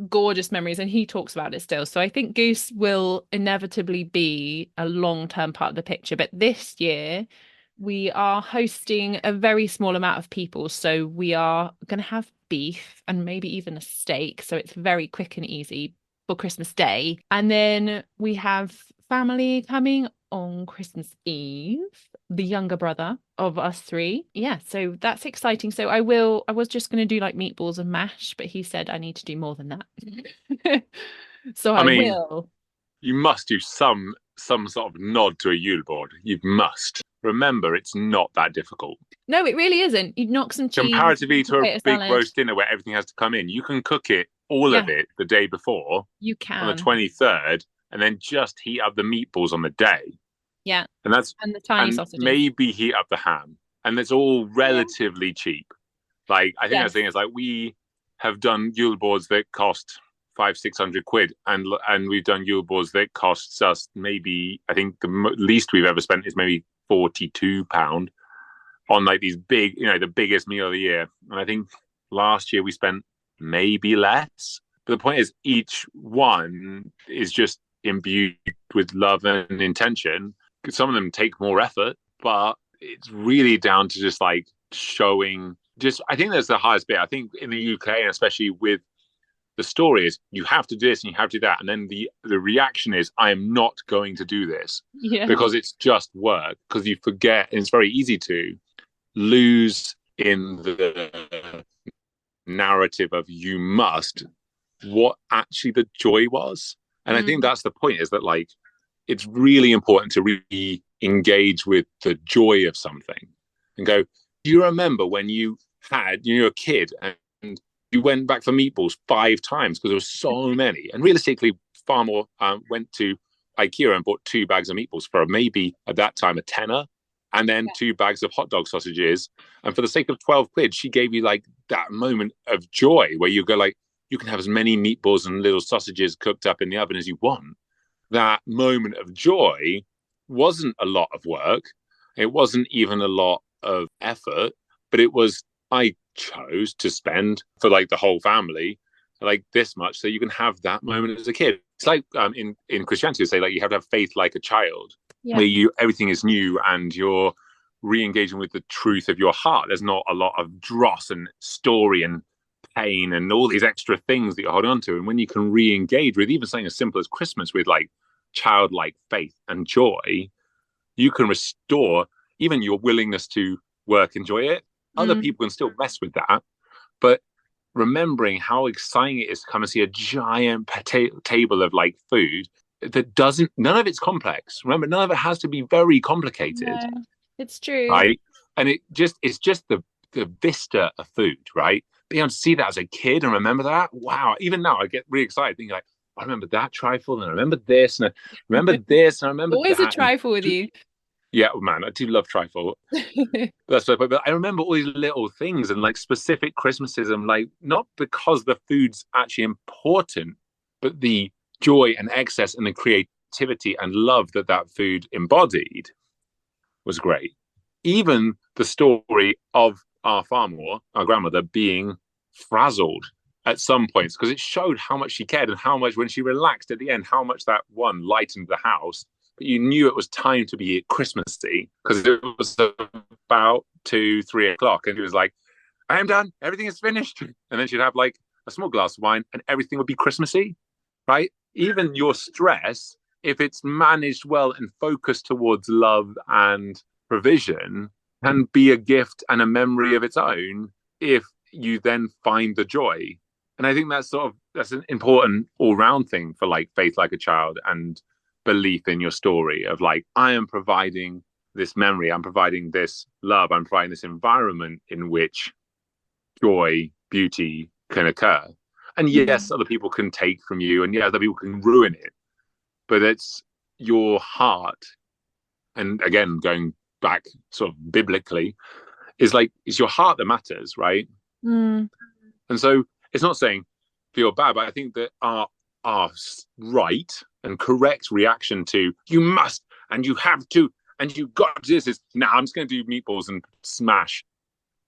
gorgeous memories, and he talks about it still. So I think goose will inevitably be a long-term part of the picture. But this year we are hosting a very small amount of people, so we are going to have beef and maybe even a steak, so it's very quick and easy for Christmas Day. And then we have family coming on Christmas Eve, the younger brother of us 3. Yeah, so that's exciting. So I was just going to do like meatballs and mash, but he said I need to do more than that. So I mean, will. You must do some sort of nod to a Yule board. You must. Remember, it's not that difficult. No, it really isn't. You knock some cheese. Comparatively to a big roast dinner where everything has to come in, you can cook it, all of it, the day before. You can. On the 23rd, and then just heat up the meatballs on the day. Yeah. And the tiny sausages. Maybe heat up the ham. And it's all relatively cheap. Like, I think that's the thing is, like, we have done Yule boards that cost 500-600 quid, and we've done Yule boards that costs us maybe, I think the least we've ever spent is maybe £42 on like these big, the biggest meal of the year. And I think last year we spent maybe less. But the point is, each one is just imbued with love and intention. Some of them take more effort, but it's really down to just like showing. I think that's the hardest bit. I think in the UK, and especially with the story, is you have to do this and you have to do that, and then the reaction is, I am not going to do this because it's just work. Because you forget, and it's very easy to lose in the narrative of you must, what actually the joy was. And I think that's the point, is that like it's really important to re-engage with the joy of something and go, do you remember when you were a kid and you went back for meatballs 5 times because there were so many? And realistically, far more went to IKEA and bought 2 bags of meatballs for maybe at that time a tenner, and then 2 bags of hot dog sausages. And for the sake of 12 quid, she gave you like that moment of joy where you go like, you can have as many meatballs and little sausages cooked up in the oven as you want. That moment of joy wasn't a lot of work. It wasn't even a lot of effort, but it was, I chose to spend for like the whole family like this much so you can have that moment as a kid. It's like in Christianity, they say like you have to have faith like a child, where everything is new and you're re-engaging with the truth of your heart. There's not a lot of dross and story and pain and all these extra things that you're holding on to. And when you can re-engage with even something as simple as Christmas with like childlike faith and joy, you can restore even your willingness to work, enjoy it. Other people can still mess with that, but remembering how exciting it is to come and see a giant table of like food that none of it's complex. Remember, none of it has to be very complicated. No, it's true. Right? And it's just the vista of food, right? Being able to see that as a kid and remember that, wow. Even now I get really excited thinking like, I remember that trifle and I remember this and I remember this and I remember always that. A trifle with you. Yeah, oh, man, I do love trifle. That's so, but I remember all these little things and like specific Christmases. I'm like, not because the food's actually important, but the joy and excess and the creativity and love that that food embodied was great. Even the story of our farmer, our grandmother, being frazzled at some points because it showed how much she cared and how much when she relaxed at the end, how much that one lightened the house. But you knew it was time to be Christmassy because it was about 2, 3 o'clock, and she was like, "I am done. Everything is finished." And then she'd have like a small glass of wine, and everything would be Christmassy, right? Even your stress, if it's managed well and focused towards love and provision, can be a gift and a memory of its own if you then find the joy. And I think that's an important all round thing for like faith like a child and belief in your story of like, I am providing this memory, I'm providing this love, I'm providing this environment in which joy, beauty can occur. And yes, other people can take from you, and yeah, other people can ruin it, but it's your heart. And again, going back sort of biblically, is like it's your heart that matters, right? Mm. And so it's not saying feel bad, but I think that our right and correct reaction to you must and you have to and you got to this is now I'm just going to do meatballs and smash.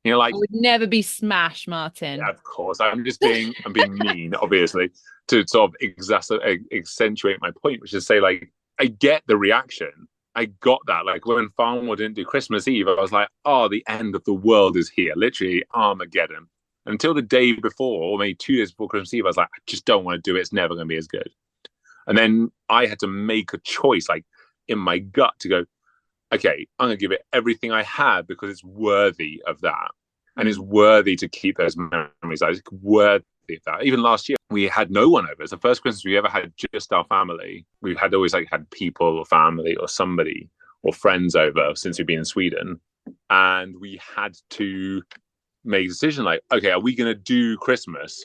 You know, like I would never be smash, Martin. yeah, of course, I'm being mean, obviously, to sort of accentuate my point, which is say like I get the reaction. I got that. Like when Farnwell didn't do Christmas Eve, I was like, oh, the end of the world is here. Literally Armageddon. Until the day before, or maybe 2 days before Christmas Eve, I was like, I just don't want to do it. It's never going to be as good. And then I had to make a choice, like in my gut, to go, okay, I'm going to give it everything I have because it's worthy of that. And it's worthy to keep those memories. It's worthy of that. Even last year, we had no one over. It's the first Christmas we ever had just our family. We had always like had people or family or somebody or friends over since we've been in Sweden. And we had to make a decision like, okay, are we going to do Christmas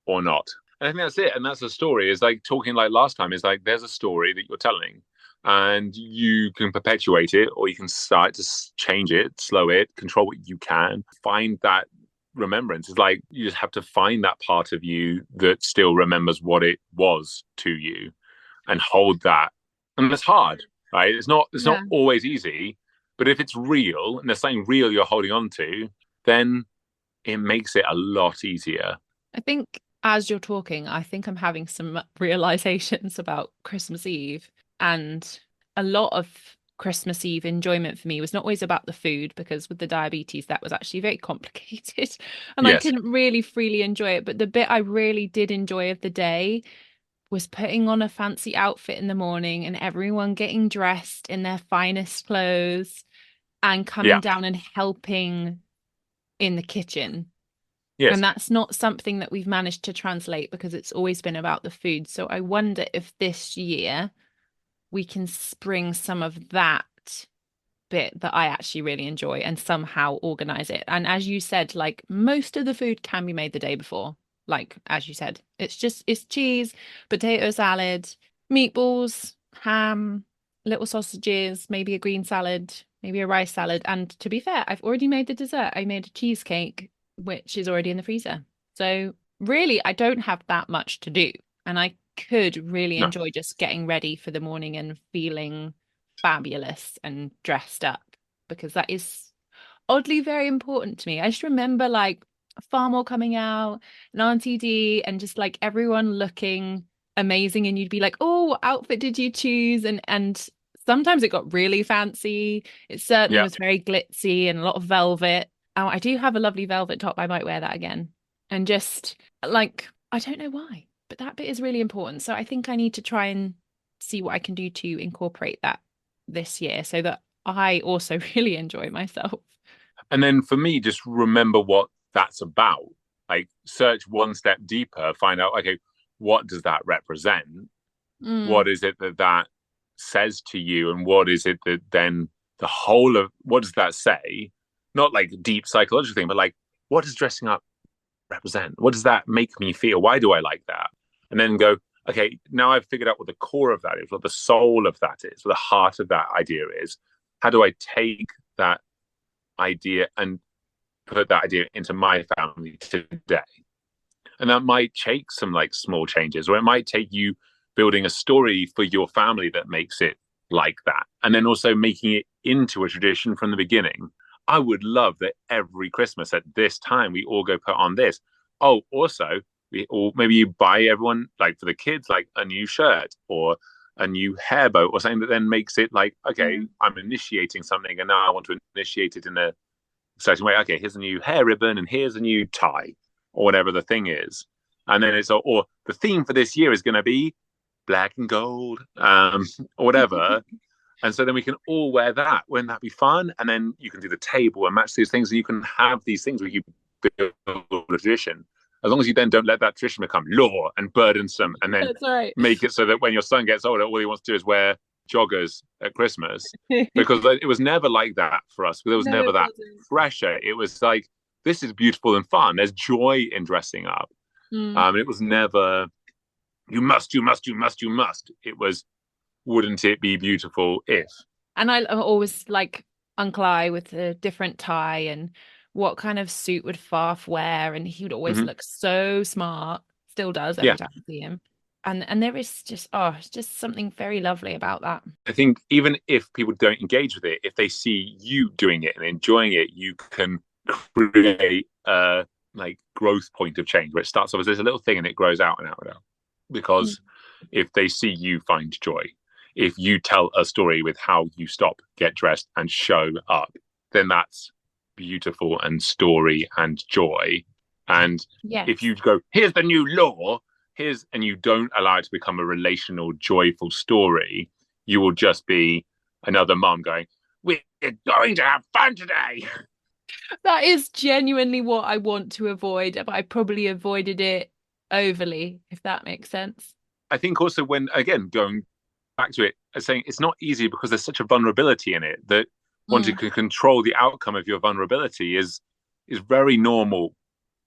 or not? And I think that's it. And that's the story. Is like talking like last time is like there's a story that you're telling and you can perpetuate it or you can start to change it, slow it, control what you can, find that remembrance. It's like you just have to find that part of you that still remembers what it was to you and hold that. And it's hard, right? It's not always easy, but if it's real and there's something real you're holding on to, then it makes it a lot easier. I think as you're talking, I think I'm having some realizations about Christmas Eve. And a lot of Christmas Eve enjoyment for me was not always about the food, because with the diabetes, that was actually very complicated. And I couldn't really freely enjoy it. But the bit I really did enjoy of the day was putting on a fancy outfit in the morning and everyone getting dressed in their finest clothes and coming down and helping in the kitchen. Yes. And that's not something that we've managed to translate because it's always been about the food. So I wonder if this year we can spring some of that bit that I actually really enjoy and somehow organize it. And as you said, like most of the food can be made the day before. Like, as you said, it's cheese, potato salad, meatballs, ham, little sausages, maybe a green salad, maybe a rice salad. And to be fair, I've already made the dessert. I made a cheesecake, which is already in the freezer. So really, I don't have that much to do. And I could really enjoy just getting ready for the morning and feeling fabulous and dressed up, because that is oddly very important to me. I just remember like Farmore coming out and Auntie D and just like everyone looking amazing, and you'd be like, oh, what outfit did you choose? And sometimes it got really fancy. It certainly was very glitzy and a lot of velvet. I do have a lovely velvet top. I might wear that again. And just like, I don't know why, but that bit is really important. So I think I need to try and see what I can do to incorporate that this year so that I also really enjoy myself. And then for me, just remember what that's about. Like search one step deeper, find out, okay, what does that represent? What is it that says to you? And what is it that then the whole of, what does that say? Not like deep psychological thing, but like, what does dressing up represent? What does that make me feel? Why do I like that? And then go, okay, now I've figured out what the core of that is, what the soul of that is, what the heart of that idea is. how do I take that idea and put that idea into my family today? And that might take some like small changes, or it might take you building a story for your family that makes it like that, and then also making it into a tradition from the beginning. I would love that every Christmas at this time we all go put on this. Oh, also, or maybe you buy everyone, like for the kids, like a new shirt or a new hair bow or something that then makes it like, okay, I'm initiating something and now I want to initiate it in a certain way. Okay, here's a new hair ribbon and here's a new tie or whatever the thing is. And then it's, or the theme for this year is going to be black and gold, or whatever. And so then we can all wear that. Wouldn't that be fun? And then you can do the table and match these things. And you can have these things where you build a tradition. As long as you then don't let that tradition become law and burdensome, and then right. make it so that when your son gets older, all he wants to do is wear joggers at Christmas. Because it was never like that for us. There was never that pressure. It was like, this is beautiful and fun. There's joy in dressing up. It was never, you must, you must, you must, you must. It was, wouldn't it be beautiful if? And I always like Uncle I with a different tie and what kind of suit would Farf wear, and he would always look so smart. Still does every time I see him. And there is just, it's just something very lovely about that. I think even if people don't engage with it, if they see you doing it and enjoying it, you can create a like growth point of change where it starts off as there's a little thing and it grows out and out and out. Because if they see you find joy, if you tell a story with how you stop, get dressed, and show up, then that's beautiful and story and joy. And if you go, here's the new law, and you don't allow it to become a relational, joyful story, you will just be another mum going, we're going to have fun today. That is genuinely what I want to avoid, but I probably avoided it overly, if that makes sense. I think also when, again, going back to it, saying it's not easy because there's such a vulnerability in it that wanting to control the outcome of your vulnerability is very normal,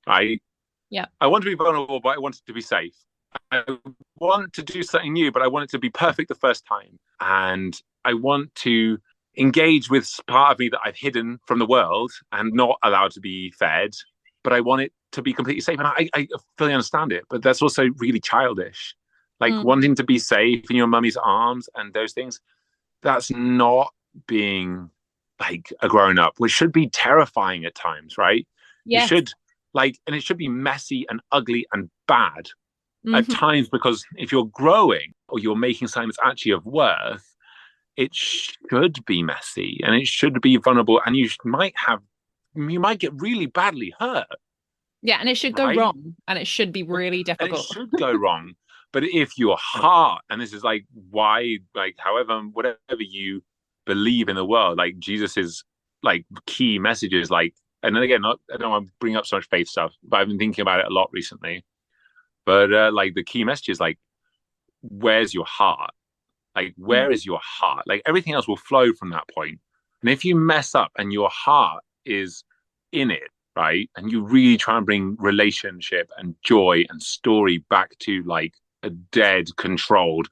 right? Yeah. I want to be vulnerable, but I want it to be safe. I want to do something new, but I want it to be perfect the first time. And I want to engage with part of me that I've hidden from the world and not allowed to be fed, but I want it to be completely safe. And I fully understand it, but that's also really childish. Like wanting to be safe in your mummy's arms and those things, that's not being like a grown up, which should be terrifying at times, right? Yes. You should and it should be messy and ugly and bad at times, because if you're growing or you're making something that's actually of worth, it should be messy and it should be vulnerable, and you might get really badly hurt. Yeah, and it should go wrong, and it should be really difficult. And it should go wrong. But if your heart, and this is like why, like however, whatever you believe in the world, like Jesus's like key messages, like, and then again, I don't want to bring up so much faith stuff, but I've been thinking about it a lot recently. But like the key message is like, where's your heart? Like, where is your heart? Like everything else will flow from that point. And if you mess up and your heart is in it, right, and you really try and bring relationship and joy and story back to like a dead, controlled,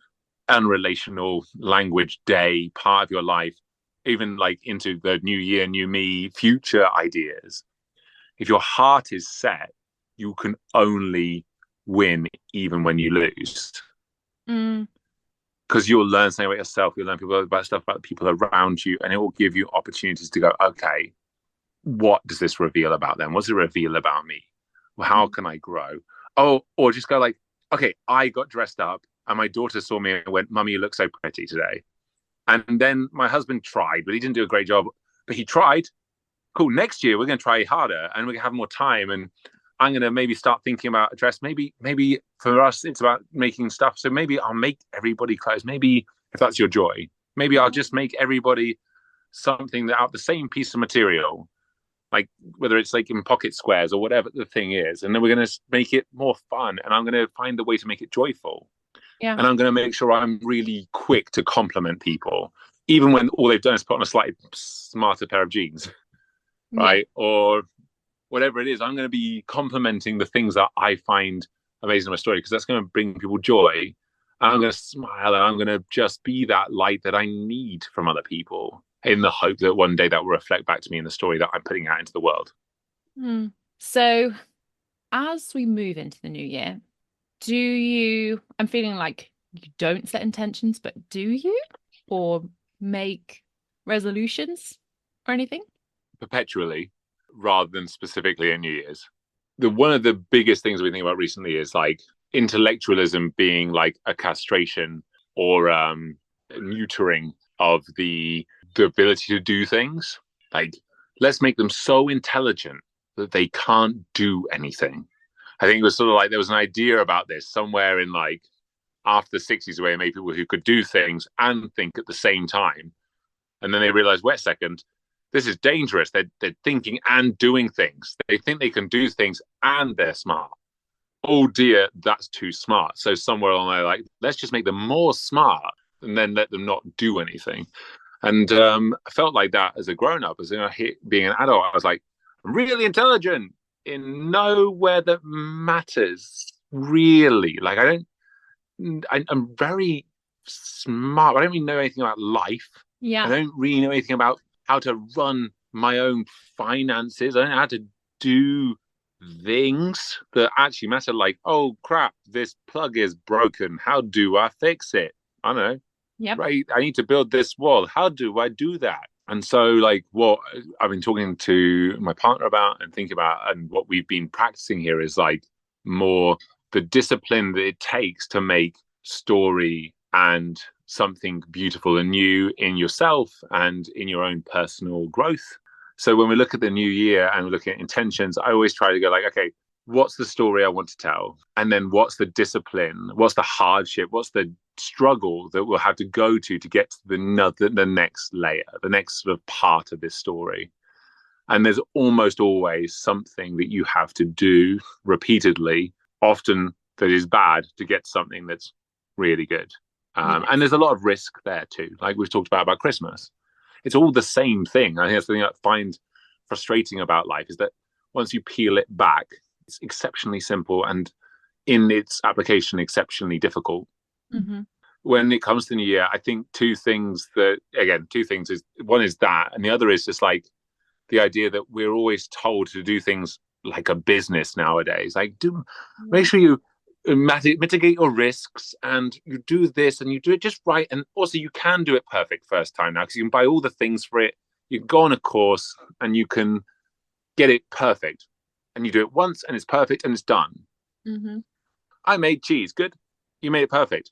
unrelational language day part of your life, even like into the new year, new me, future ideas. If your heart is set, you can only win even when you lose. Because you'll learn something about yourself, you'll learn about stuff about the people around you, and it will give you opportunities to go, okay, what does this reveal about them? What's it reveal about me? Well, how can I grow? Oh, or just go like, okay, I got dressed up and my daughter saw me and went, Mummy, you look so pretty today. And then my husband tried, but he didn't do a great job. But he tried. Cool. Next year, we're going to try harder and we're going to have more time. And I'm going to maybe start thinking about a dress. Maybe for us, it's about making stuff. So maybe I'll make everybody clothes. Maybe if that's your joy, maybe I'll just make everybody something that out the same piece of material, like whether it's like in pocket squares or whatever the thing is. And then we're going to make it more fun. And I'm going to find a way to make it joyful. Yeah. And I'm going to make sure I'm really quick to compliment people, even when all they've done is put on a slightly smarter pair of jeans, right? Or whatever it is, I'm going to be complimenting the things that I find amazing in my story, because that's going to bring people joy. And I'm going to smile and I'm going to just be that light that I need from other people. in the hope that one day that will reflect back to me in the story that I'm putting out into the world. So as we move into the new year, I'm feeling like you don't set intentions, but do you? Or make resolutions or anything? Perpetually, rather than specifically at New Year's. One of the biggest things we think about recently is like intellectualism being like a castration or neutering of the ability to do things. Like, let's make them so intelligent that they can't do anything. I think it was sort of like there was an idea about this somewhere in like after the 60s where you made people who could do things and think at the same time. And then they realized, wait a second, this is dangerous. They're thinking and doing things. They think they can do things and they're smart. Oh dear, that's too smart. So somewhere along there, like, let's just make them more smart and then let them not do anything. And I felt like that as a grown-up, as being an adult, I was like, I'm really intelligent in nowhere that matters, really. Like, I'm very smart. I don't really know anything about life. Yeah. I don't really know anything about how to run my own finances. I don't know how to do things that actually matter. Like, oh crap, this plug is broken. How do I fix it? I don't know. Yep. Right. I need to build this wall. How do I do that? And so, like, what I've been talking to my partner about and thinking about, and what we've been practicing here is like more the discipline that it takes to make story and something beautiful and new in yourself and in your own personal growth. So when we look at the new year and we look at intentions, I always try to go like, okay, what's the story I want to tell? And then what's the discipline? What's the hardship? What's the struggle that we'll have to go to get to the next layer, the next sort of part of this story? And there's almost always something that you have to do repeatedly, often that is bad, to get something that's really good. Yes. And there's a lot of risk there too. Like we've talked about Christmas. It's all the same thing. I think that's the thing I find frustrating about life is that once you peel it back, it's exceptionally simple and in its application, exceptionally difficult. Mm-hmm. When it comes to the new year, I think two things is one is that, and the other is just like the idea that we're always told to do things like a business nowadays. Like, make sure you mitigate your risks and you do this and you do it just right. And also you can do it perfect first time now because you can buy all the things for it. You can go on a course and you can get it perfect. And you do it once and it's perfect and it's done. Mm-hmm. I made cheese. Good. You made it perfect.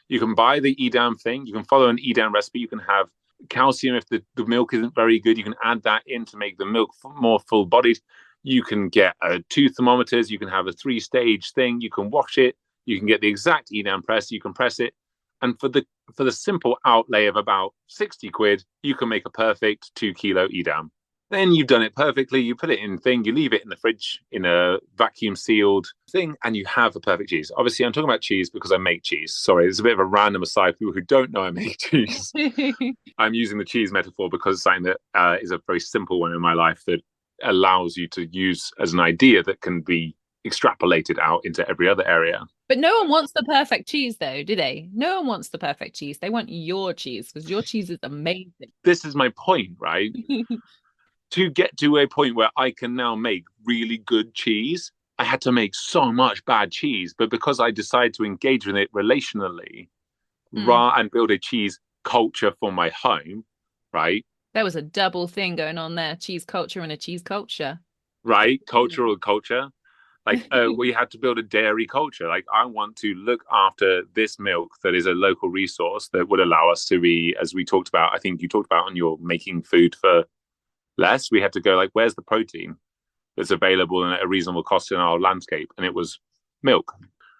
You can buy the Edam thing. You can follow an Edam recipe. You can have calcium if the milk isn't very good. You can add that in to make the milk more full-bodied. You can get 2 thermometers. You can have a 3-stage thing. You can wash it. You can get the exact Edam press. You can press it. And for the simple outlay of about 60 quid, you can make a perfect 2-kilo Edam. Then you've done it perfectly. You put it in thing. You leave it in the fridge in a vacuum sealed thing, and you have a perfect cheese. Obviously, I'm talking about cheese because I make cheese. Sorry, it's a bit of a random aside for people who don't know I make cheese. I'm using the cheese metaphor because it's something that is a very simple one in my life that allows you to use as an idea that can be extrapolated out into every other area. But no one wants the perfect cheese, though, do they? No one wants the perfect cheese. They want your cheese because your cheese is amazing. This is my point, right? To get to a point where I can now make really good cheese, I had to make so much bad cheese. But because I decided to engage with it relationally and build a cheese culture for my home, right? There was a double thing going on there, cheese culture and a cheese culture. Right, cultural culture. Like we had to build a dairy culture. Like I want to look after this milk that is a local resource that would allow us to be, as we talked about, I think you talked about on your making food for less, we had to go like, where's the protein that's available and at a reasonable cost in our landscape? And it was milk.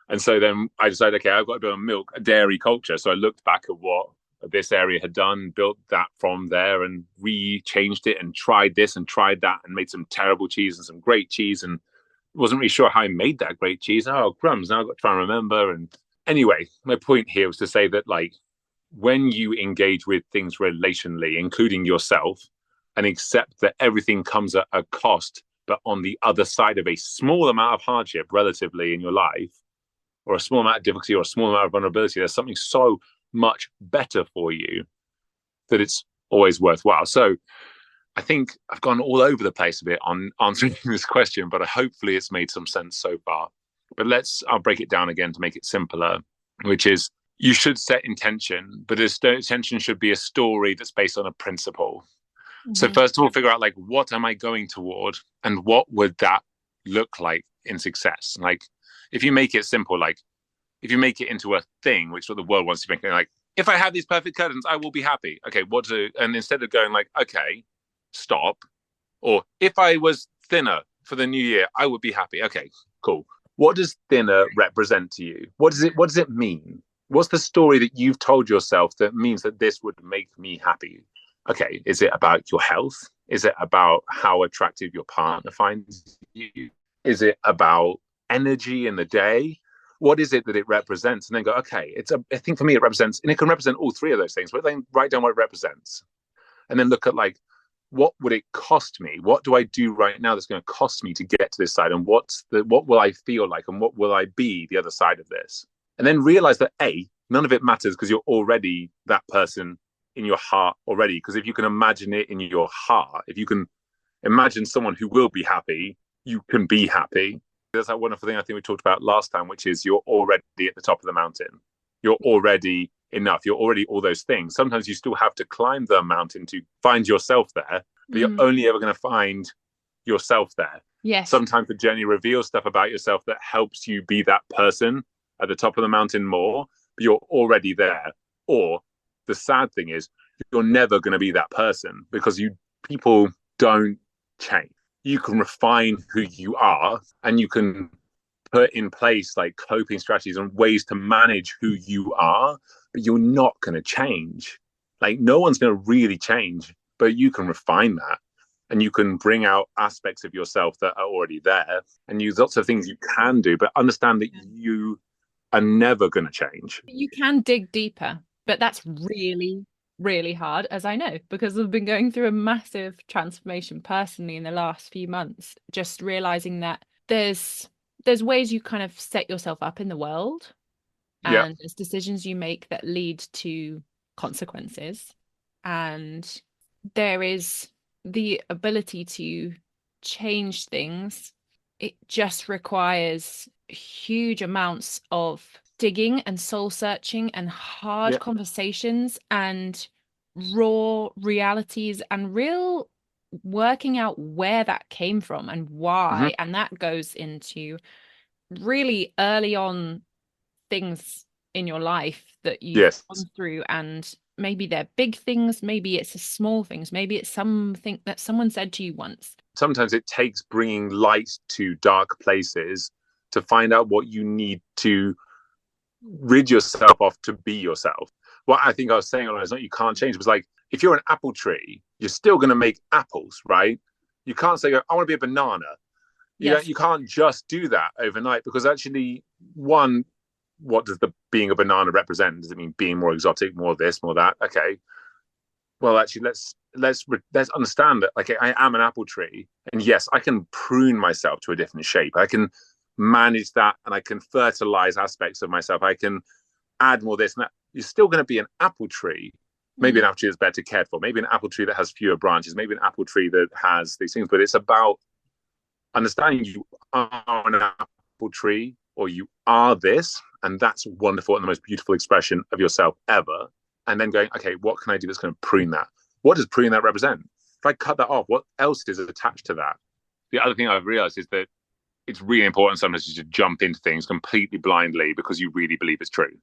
And so then I decided, okay, I've got to build a dairy culture. So I looked back at what this area had done, built that from there and re-changed it and tried this and tried that and made some terrible cheese and some great cheese and wasn't really sure how I made that great cheese. Oh, crumbs, now I've got to try and remember. And anyway, my point here was to say that like when you engage with things relationally, including yourself, and accept that everything comes at a cost, but on the other side of a small amount of hardship relatively in your life, or a small amount of difficulty or a small amount of vulnerability, there's something so much better for you that it's always worthwhile. So I think I've gone all over the place a bit on answering this question, but hopefully it's made some sense so far. But I'll break it down again to make it simpler, which is you should set intention, but intention should be a story that's based on a principle. Mm-hmm. So first of all, figure out like, what am I going toward and what would that look like in success? Like if you make it simple, like if you make it into a thing, which is what the world wants to make it, like, if I have these perfect curtains, I will be happy. Okay, and instead of going like, okay, stop, or if I was thinner for the new year, I would be happy. Okay, cool. What does thinner represent to you? What does it mean? What's the story that you've told yourself that means that this would make me happy? Okay, is it about your health? Is it about how attractive your partner finds you? Is it about energy in the day? What is it that it represents? And then go, okay, I think for me it represents, and it can represent all three of those things, but then write down what it represents. And then look at like, what would it cost me? What do I do right now that's going to cost me to get to this side? And what will I feel like? And what will I be the other side of this? And then realize that none of it matters because you're already that person in your heart already. Because if you can imagine it in your heart, if you can imagine someone who will be happy, you can be happy. That's that wonderful thing I think we talked about last time, which is you're already at the top of the mountain. You're already enough. You're already all those things. Sometimes you still have to climb the mountain to find yourself there, but you're only ever going to find yourself there. Yes. Sometimes the journey reveals stuff about yourself that helps you be that person at the top of the mountain more, but you're already there. Or the sad thing is you're never going to be that person because people don't change. You can refine who you are and you can put in place like coping strategies and ways to manage who you are, but you're not going to change. Like no one's going to really change, but you can refine that and you can bring out aspects of yourself that are already there and use lots of things you can do, but understand that you are never going to change. You can dig deeper, but that's really, really hard, as I know, because I've been going through a massive transformation personally in the last few months, just realizing that there's ways you kind of set yourself up in the world and there's decisions you make that lead to consequences, and there is the ability to change things. It just requires huge amounts of digging and soul searching and hard conversations and raw realities and real working out where that came from and why. And that goes into really early on things in your life that you've gone through, and maybe they're big things, maybe it's a small things, maybe it's something that someone said to you once. Sometimes it takes bringing light to dark places to find out what you need to rid yourself of to be yourself. What I think I was saying earlier is not you can't change. It was like, if you're an apple tree, you're still going to make apples, right? You can't say, I want to be a banana. You can't just do that overnight, because actually, one, what does the being a banana represent? Does it mean being more exotic, more this, more that? Okay. Well, actually, let's understand that, like, I am an apple tree, and yes, I can prune myself to a different shape. I can manage that, and I can fertilize aspects of myself. I can add more this and that. You're still going to be an apple tree. Maybe an apple tree that's better cared for. Maybe an apple tree that has fewer branches. Maybe an apple tree that has these things. But it's about understanding you are an apple tree, or you are this, and that's wonderful and the most beautiful expression of yourself ever. And then going, okay, what can I do that's going to prune that? What does prune that represent? If I cut that off, what else is attached to that? The other thing I've realized is that it's really important sometimes to jump into things completely blindly because you really believe it's true.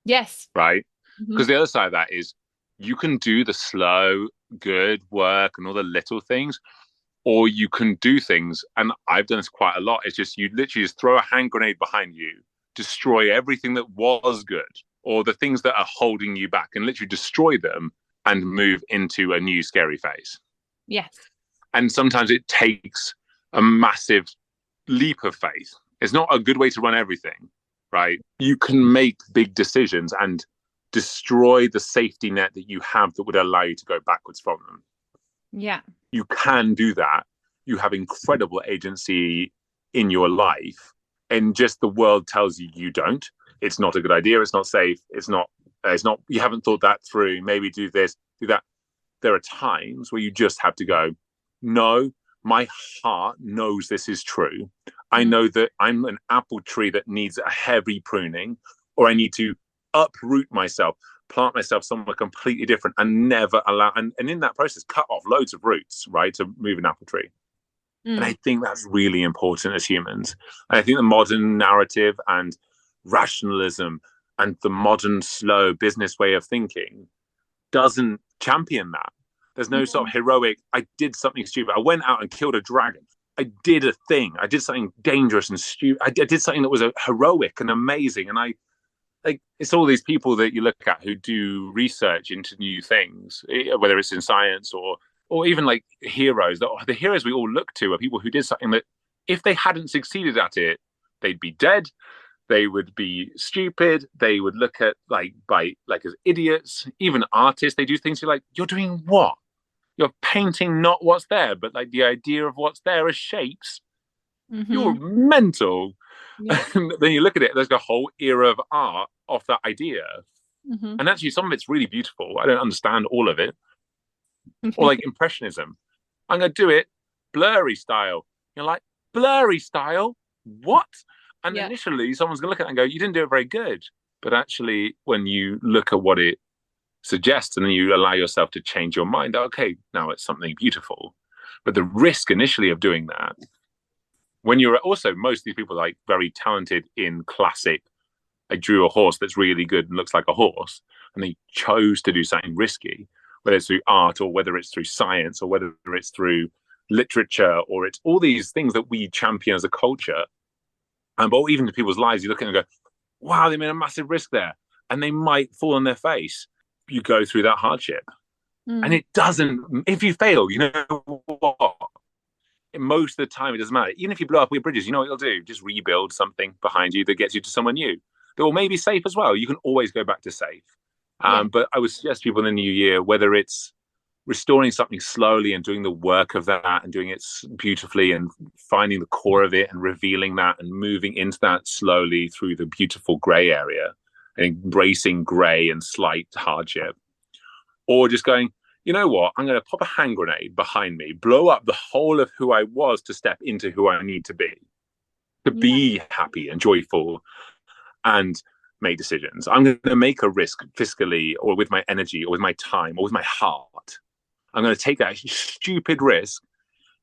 Yes. Right? Because the other side of that is you can do the slow, good work and all the little things, or you can do things, and I've done this quite a lot. It's just you literally just throw a hand grenade behind you, destroy everything that was good, or the things that are holding you back, and literally destroy them and move into a new scary phase. Yes. And sometimes it takes a massive leap of faith. It's not a good way to run everything, right? You can make big decisions and destroy the safety net that you have that would allow you to go backwards from them. Yeah. You can do that. You have incredible agency in your life, and just the world tells you you don't. It's not a good idea. It's not safe. It's not, you haven't thought that through. Maybe do this, do that. there are times where you just have to go, no, my heart knows this is true. I know that I'm an apple tree that needs a heavy pruning, or I need to uproot myself, plant myself somewhere completely different, and never allow, and in that process, cut off loads of roots, right, to move an apple tree. And I think that's really important as humans. And I think the modern narrative and rationalism and the modern slow business way of thinking doesn't champion that. There's no sort of heroic, I did something stupid. I went out and killed a dragon. I did a thing. I did something dangerous and stupid. I did something that was heroic and amazing. And it's all these people that you look at who do research into new things, whether it's in science or even like heroes. The heroes we all look to are people who did something that if they hadn't succeeded at it, they'd be dead. They would be stupid. They would look at as idiots. Even artists, they do things you're like, you're doing what? You're painting not what's there, but like the idea of what's there as shapes. You're mental. Yeah. Then you look at it, there's a whole era of art off that idea. And actually, some of it's really beautiful. I don't understand all of it. Or like Impressionism. I'm going to do it blurry style. You're like, blurry style? What? And initially, someone's going to look at it and go, you didn't do it very good. But actually, when you look at what it suggests and then you allow yourself to change your mind, okay, now it's something beautiful. But the risk initially of doing that, when you're also, most of these people are like very talented in classic, I drew a horse that's really good and looks like a horse, and they chose to do something risky, whether it's through art or whether it's through science or whether it's through literature, or it's all these things that we champion as a culture. But even to people's lives, you look at them and go, wow, they made a massive risk there. And they might fall on their face. You go through that hardship. And it doesn't, if you fail, you know what? Most of the time, it doesn't matter. Even if you blow up your bridges, you know what you'll do? Just rebuild something behind you that gets you to somewhere new. That will maybe safe as well. You can always go back to safe. But I would suggest people in the new year, whether it's restoring something slowly and doing the work of that and doing it beautifully and finding the core of it and revealing that and moving into that slowly through the beautiful gray area and embracing gray and slight hardship, or just going, you know what, I'm going to pop a hand grenade behind me, blow up the whole of who I was to step into who I need to be happy and joyful and make decisions. I'm going to make a risk fiscally or with my energy or with my time or with my heart. I'm going to take that stupid risk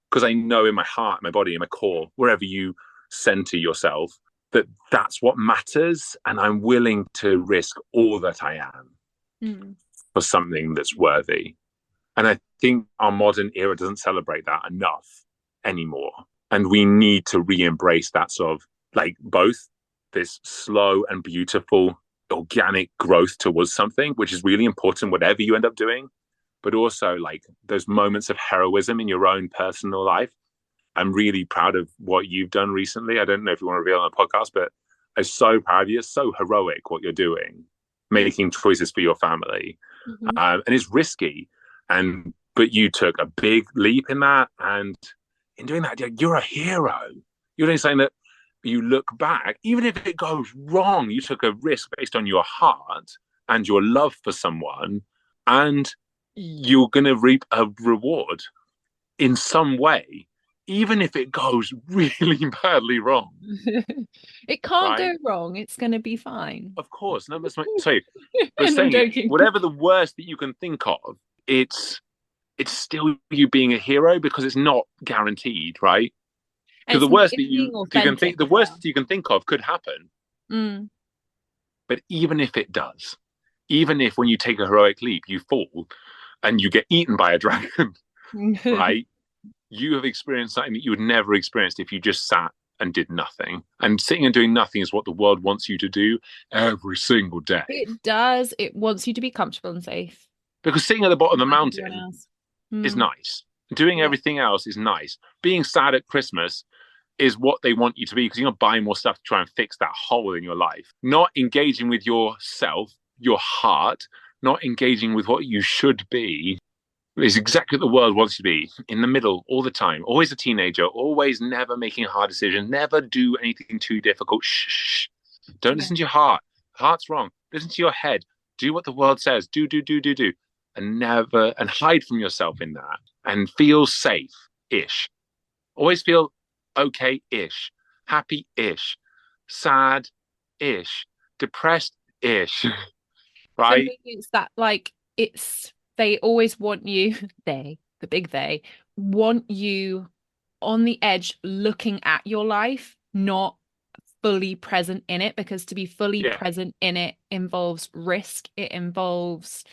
because I know in my heart, my body, in my core, wherever you center yourself, that that's what matters. And I'm willing to risk all that I am for something that's worthy. And I think our modern era doesn't celebrate that enough anymore. And we need to re-embrace that sort of like both this slow and beautiful organic growth towards something, which is really important, whatever you end up doing, but also like those moments of heroism in your own personal life. I'm really proud of what you've done recently. I don't know if you want to reveal on a podcast, but I'm so proud of you. It's so heroic what you're doing, making choices for your family. And it's risky. But you took a big leap in that. And in doing that, you're a hero. You're doing something that you look back, even if it goes wrong, you took a risk based on your heart and your love for someone, and you're going to reap a reward in some way, even if it goes really badly wrong. It can't go wrong. It's going to be fine. Of course. No, but saying, whatever the worst that you can think of, it's still you being a hero, because it's not guaranteed, right? Because the worst that you can think of could happen. But even if it does, even if when you take a heroic leap you fall and you get eaten by a dragon, right? You have experienced something that you would never experienced if you just sat and did nothing. And sitting and doing nothing is what the world wants you to do every single day. It does. It wants you to be comfortable and safe. Because sitting at the bottom of the mountain is nice. Doing everything else is nice. Being sad at Christmas is what they want you to be, because you're going to buy more stuff to try and fix that hole in your life. Not engaging with yourself, your heart, not engaging with what you should be, is exactly what the world wants you to be. In the middle all the time, always a teenager, always never making a hard decision, never do anything too difficult. Shh. Don't listen to your heart. Heart's wrong. Listen to your head. Do what the world says. Do. and hide from yourself in that and feel safe-ish. Always feel okay-ish, happy-ish, sad-ish, depressed-ish, For right? me, it's that like they always want you, the big they, want you on the edge looking at your life, not fully present in it, because to be fully Yeah. present in it involves risk. It involves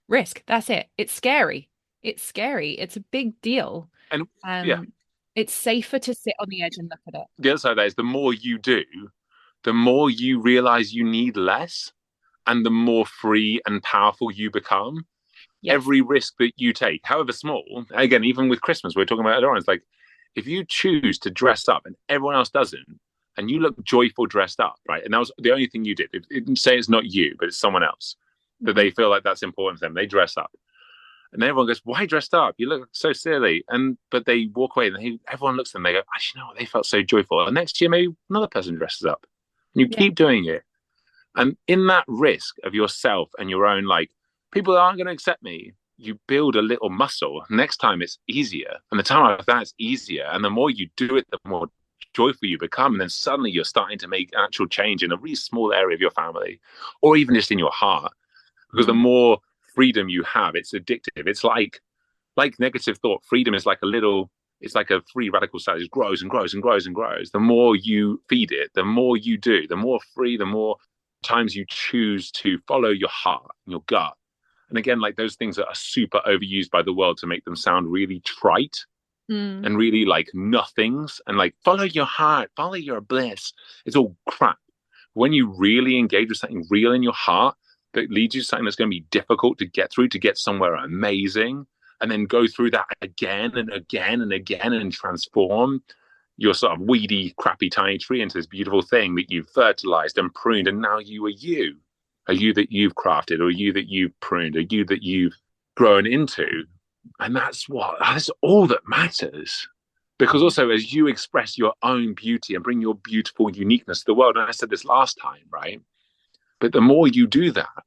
risk. That's it. It's scary. It's scary. It's a big deal. And yeah, Um, it's safer to sit on the edge and look at it. the other side of that is the more you do, the more you realize you need less and the more free and powerful you become. Yes. Every risk that you take, however small, again, even with Christmas, we're talking about it, it's like if you choose to dress up and everyone else doesn't, and you look joyful dressed up, right? And that was the only thing you did. Say it's not you, but it's someone else, that they feel like that's important to them. They dress up. And everyone goes, "Why dressed up? You look so silly." But they walk away and everyone looks at them, they go, "Actually, no, they felt so joyful." And next year, maybe another person dresses up. And you keep doing it. And in that risk of yourself and your own, like, people aren't going to accept me, you build a little muscle. Next time it's easier. And the time after that, it's easier. And the more you do it, the more joyful you become. And then suddenly you're starting to make actual change in a really small area of your family or even just in your heart. Because the more freedom you have, it's addictive. It's like negative thought. Freedom is like it's like a free radical cell. It grows and grows and grows and grows. The more you feed it, the more you do, the more free, the more times you choose to follow your heart and your gut. And again, like those things that are super overused by the world to make them sound really trite and really like nothings and like follow your heart, follow your bliss. It's all crap. When you really engage with something real in your heart that leads you to something that's going to be difficult to get through, to get somewhere amazing, and then go through that again and again and again and transform your sort of weedy, crappy, tiny tree into this beautiful thing that you've fertilized and pruned, and now you are you. Are you that you've crafted, or you that you've pruned, or you that you've grown into? And that's all that matters. Because also, as you express your own beauty and bring your beautiful uniqueness to the world, and I said this last time, right? But the more you do that,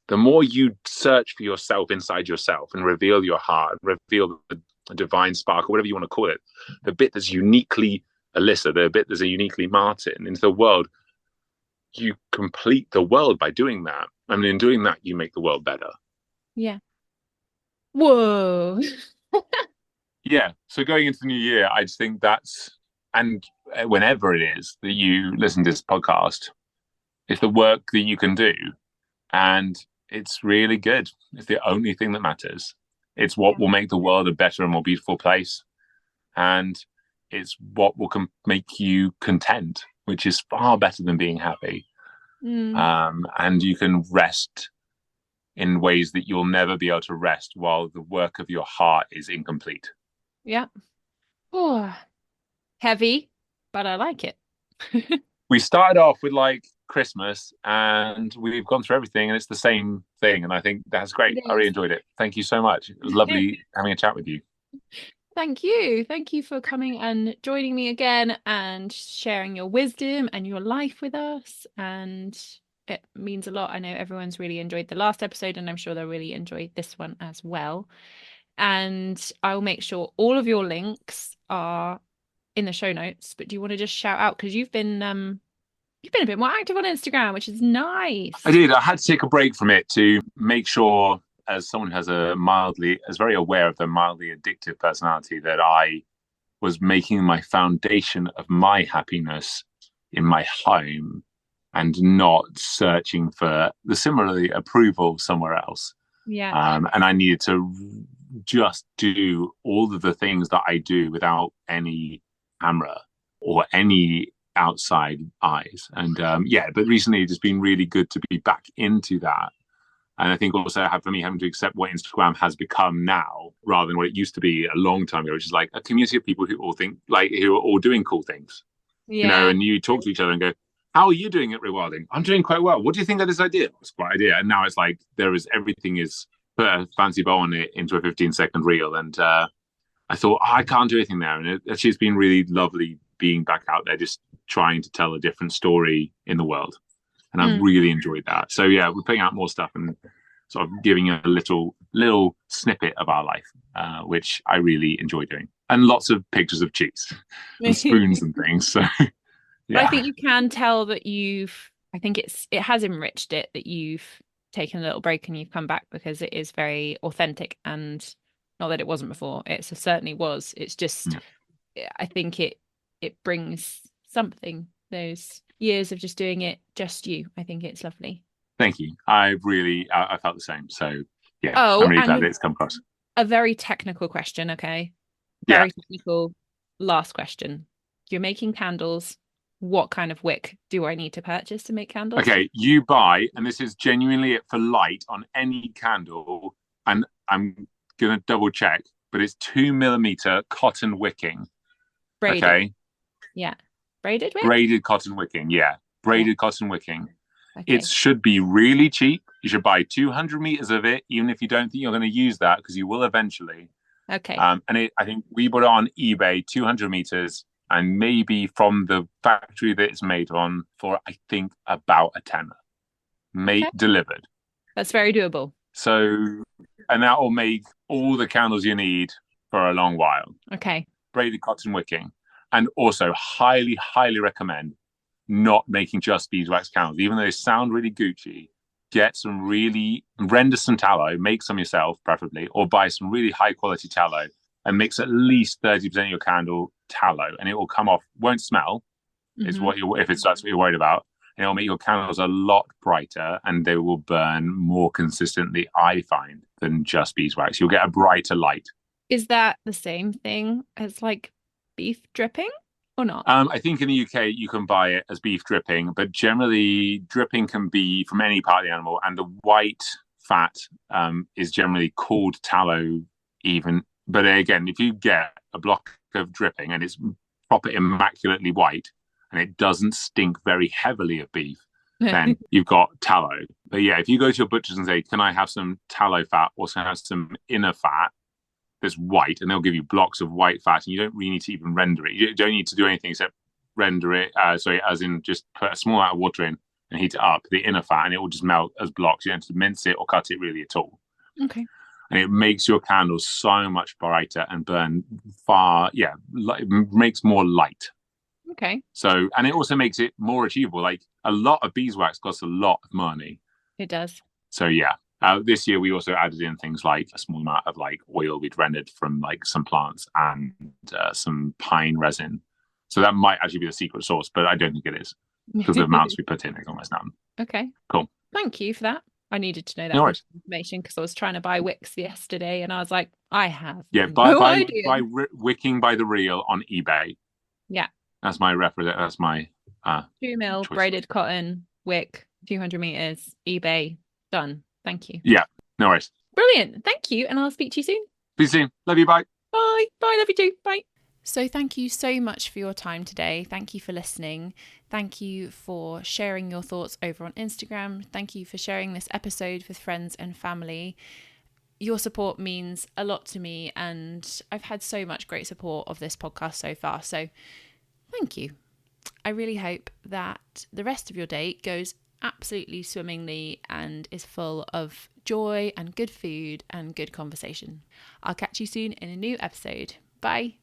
the more you search for yourself inside yourself and reveal your heart, reveal the divine spark, or whatever you want to call it, the bit that's uniquely Alissa, the bit that's uniquely Martin into the world, you complete the world by doing that. I mean, in doing that, you make the world better. Yeah. Whoa. Yeah. So going into the new year, I just think and whenever it is that you listen to this podcast, it's the work that you can do. And it's really good. It's the only thing that matters. It's what will make the world a better and more beautiful place. And it's what will make you content, which is far better than being happy. And you can rest in ways that you'll never be able to rest while the work of your heart is incomplete. Yeah. Oh, heavy, but I like it. We started off with like Christmas and we've gone through everything and it's the same thing. And I think that's great. I really enjoyed it. Thank you so much. It was lovely having a chat with you. Thank you. Thank you for coming and joining me again and sharing your wisdom and your life with us. And it means a lot. I know everyone's really enjoyed the last episode, and I'm sure they'll really enjoy this one as well. And I'll make sure all of your links are in the show notes. But do you want to just shout out, because you've been a bit more active on Instagram, which is nice. I did. I had to take a break from it to make sure, as someone who has is very aware of the mildly addictive personality, that I was making my foundation of my happiness in my home and not searching for the similarly approval somewhere else. Yeah. And I needed to just do all of the things that I do without any camera or any outside eyes. And but recently it's been really good to be back into that. And I think also for me having to accept what Instagram has become now rather than what it used to be a long time ago, which is like a community of people who all think like, who are all doing cool things, and you talk to each other and go, how are you doing at rewilding? I'm doing quite well. What do you think of this idea? It's quite an idea. And now it's like everything is put a fancy bow on it into a 15-second reel. And I thought, I can't do anything there. And it's been really lovely being back out there, just trying to tell a different story in the world. And I've really enjoyed that. So yeah, we're putting out more stuff and sort of giving a little snippet of our life, which I really enjoy doing, and lots of pictures of cheese and spoons and things. So But I yeah, think you can tell that I think it has enriched it that you've taken a little break and you've come back because it is very authentic, and not that it wasn't before. It certainly was. It's just, I think it brings something, those years of just doing it, just you. I think it's lovely. thank you. I felt the same. So yeah, I'm Oh, really glad and that it's come across. a very technical question, okay? Yeah. Very technical. Last question. You're making candles. What kind of wick do I need to purchase to make candles? Okay, you buy, and this is genuinely it for light on any candle, and I'm gonna double check, but it's 2 millimeter cotton wicking. Braided. Okay, Yeah. Braided wick? braided cotton wicking. Yeah, Yeah. braided cotton wicking. It Okay. should be really cheap. You should buy 200 meters of it, even if you don't think you're going to use that, because you will eventually. Okay. I think we bought it on eBay, 200 meters, and maybe from the factory that it's made on for, I think, about a tenner, Okay. delivered. That's very doable. So, and that will make all the candles you need for a long while. Okay. Braided cotton wicking. And also, highly, highly recommend not making just beeswax candles, even though they sound really Gucci. Render some tallow, make some yourself, preferably, or buy some really high quality tallow and mix at least 30% of your candle tallow, and it will come off, won't smell, is what if that's what you're worried about. And it'll make your candles a lot brighter and they will burn more consistently, I find, than just beeswax. You'll get a brighter light. Is that the same thing as like beef dripping or not? I think in the UK you can buy it as beef dripping, but generally dripping can be from any part of the animal, and the white fat is generally called tallow even. But again, if you get a block of dripping and it's proper immaculately white and it doesn't stink very heavily of beef, then you've got tallow. But yeah, if you go to your butchers and say, can I have some tallow fat or can I have some inner fat that's white, and they'll give you blocks of white fat, and you don't really need to even render it. You don't need to do anything except render it. As in just put a small amount of water in and heat it up, the inner fat, and it will just melt as blocks. You don't have to mince it or cut it really at all. Okay. And it makes your candles so much brighter and burn far. Yeah, it makes more light. Okay. So, and it also makes it more achievable. Like a lot of beeswax costs a lot of money. It does. So yeah. This year we also added in things like a small amount of like oil we'd rendered from like some plants and some pine resin. So that might actually be the secret sauce, but I don't think it is because the amounts we put in is almost none. Okay. Cool. Thank you for that. I needed to know that information because I was trying to buy wicks yesterday and I was like, I have buy wicking by the reel on eBay. Yeah. That's my reference. That's my 2 mil braided cotton wick, 200 meters, eBay, done. Thank you. Yeah, no worries. Brilliant. Thank you. And I'll speak to you soon. See you soon. Love you. Bye. Bye. Bye. Love you too. Bye. So thank you so much for your time today. Thank you for listening. Thank you for sharing your thoughts over on Instagram. Thank you for sharing this episode with friends and family. Your support means a lot to me, and I've had so much great support of this podcast so far. So thank you. I really hope that the rest of your day goes absolutely swimmingly and is full of joy and good food and good conversation. I'll catch you soon in a new episode. Bye.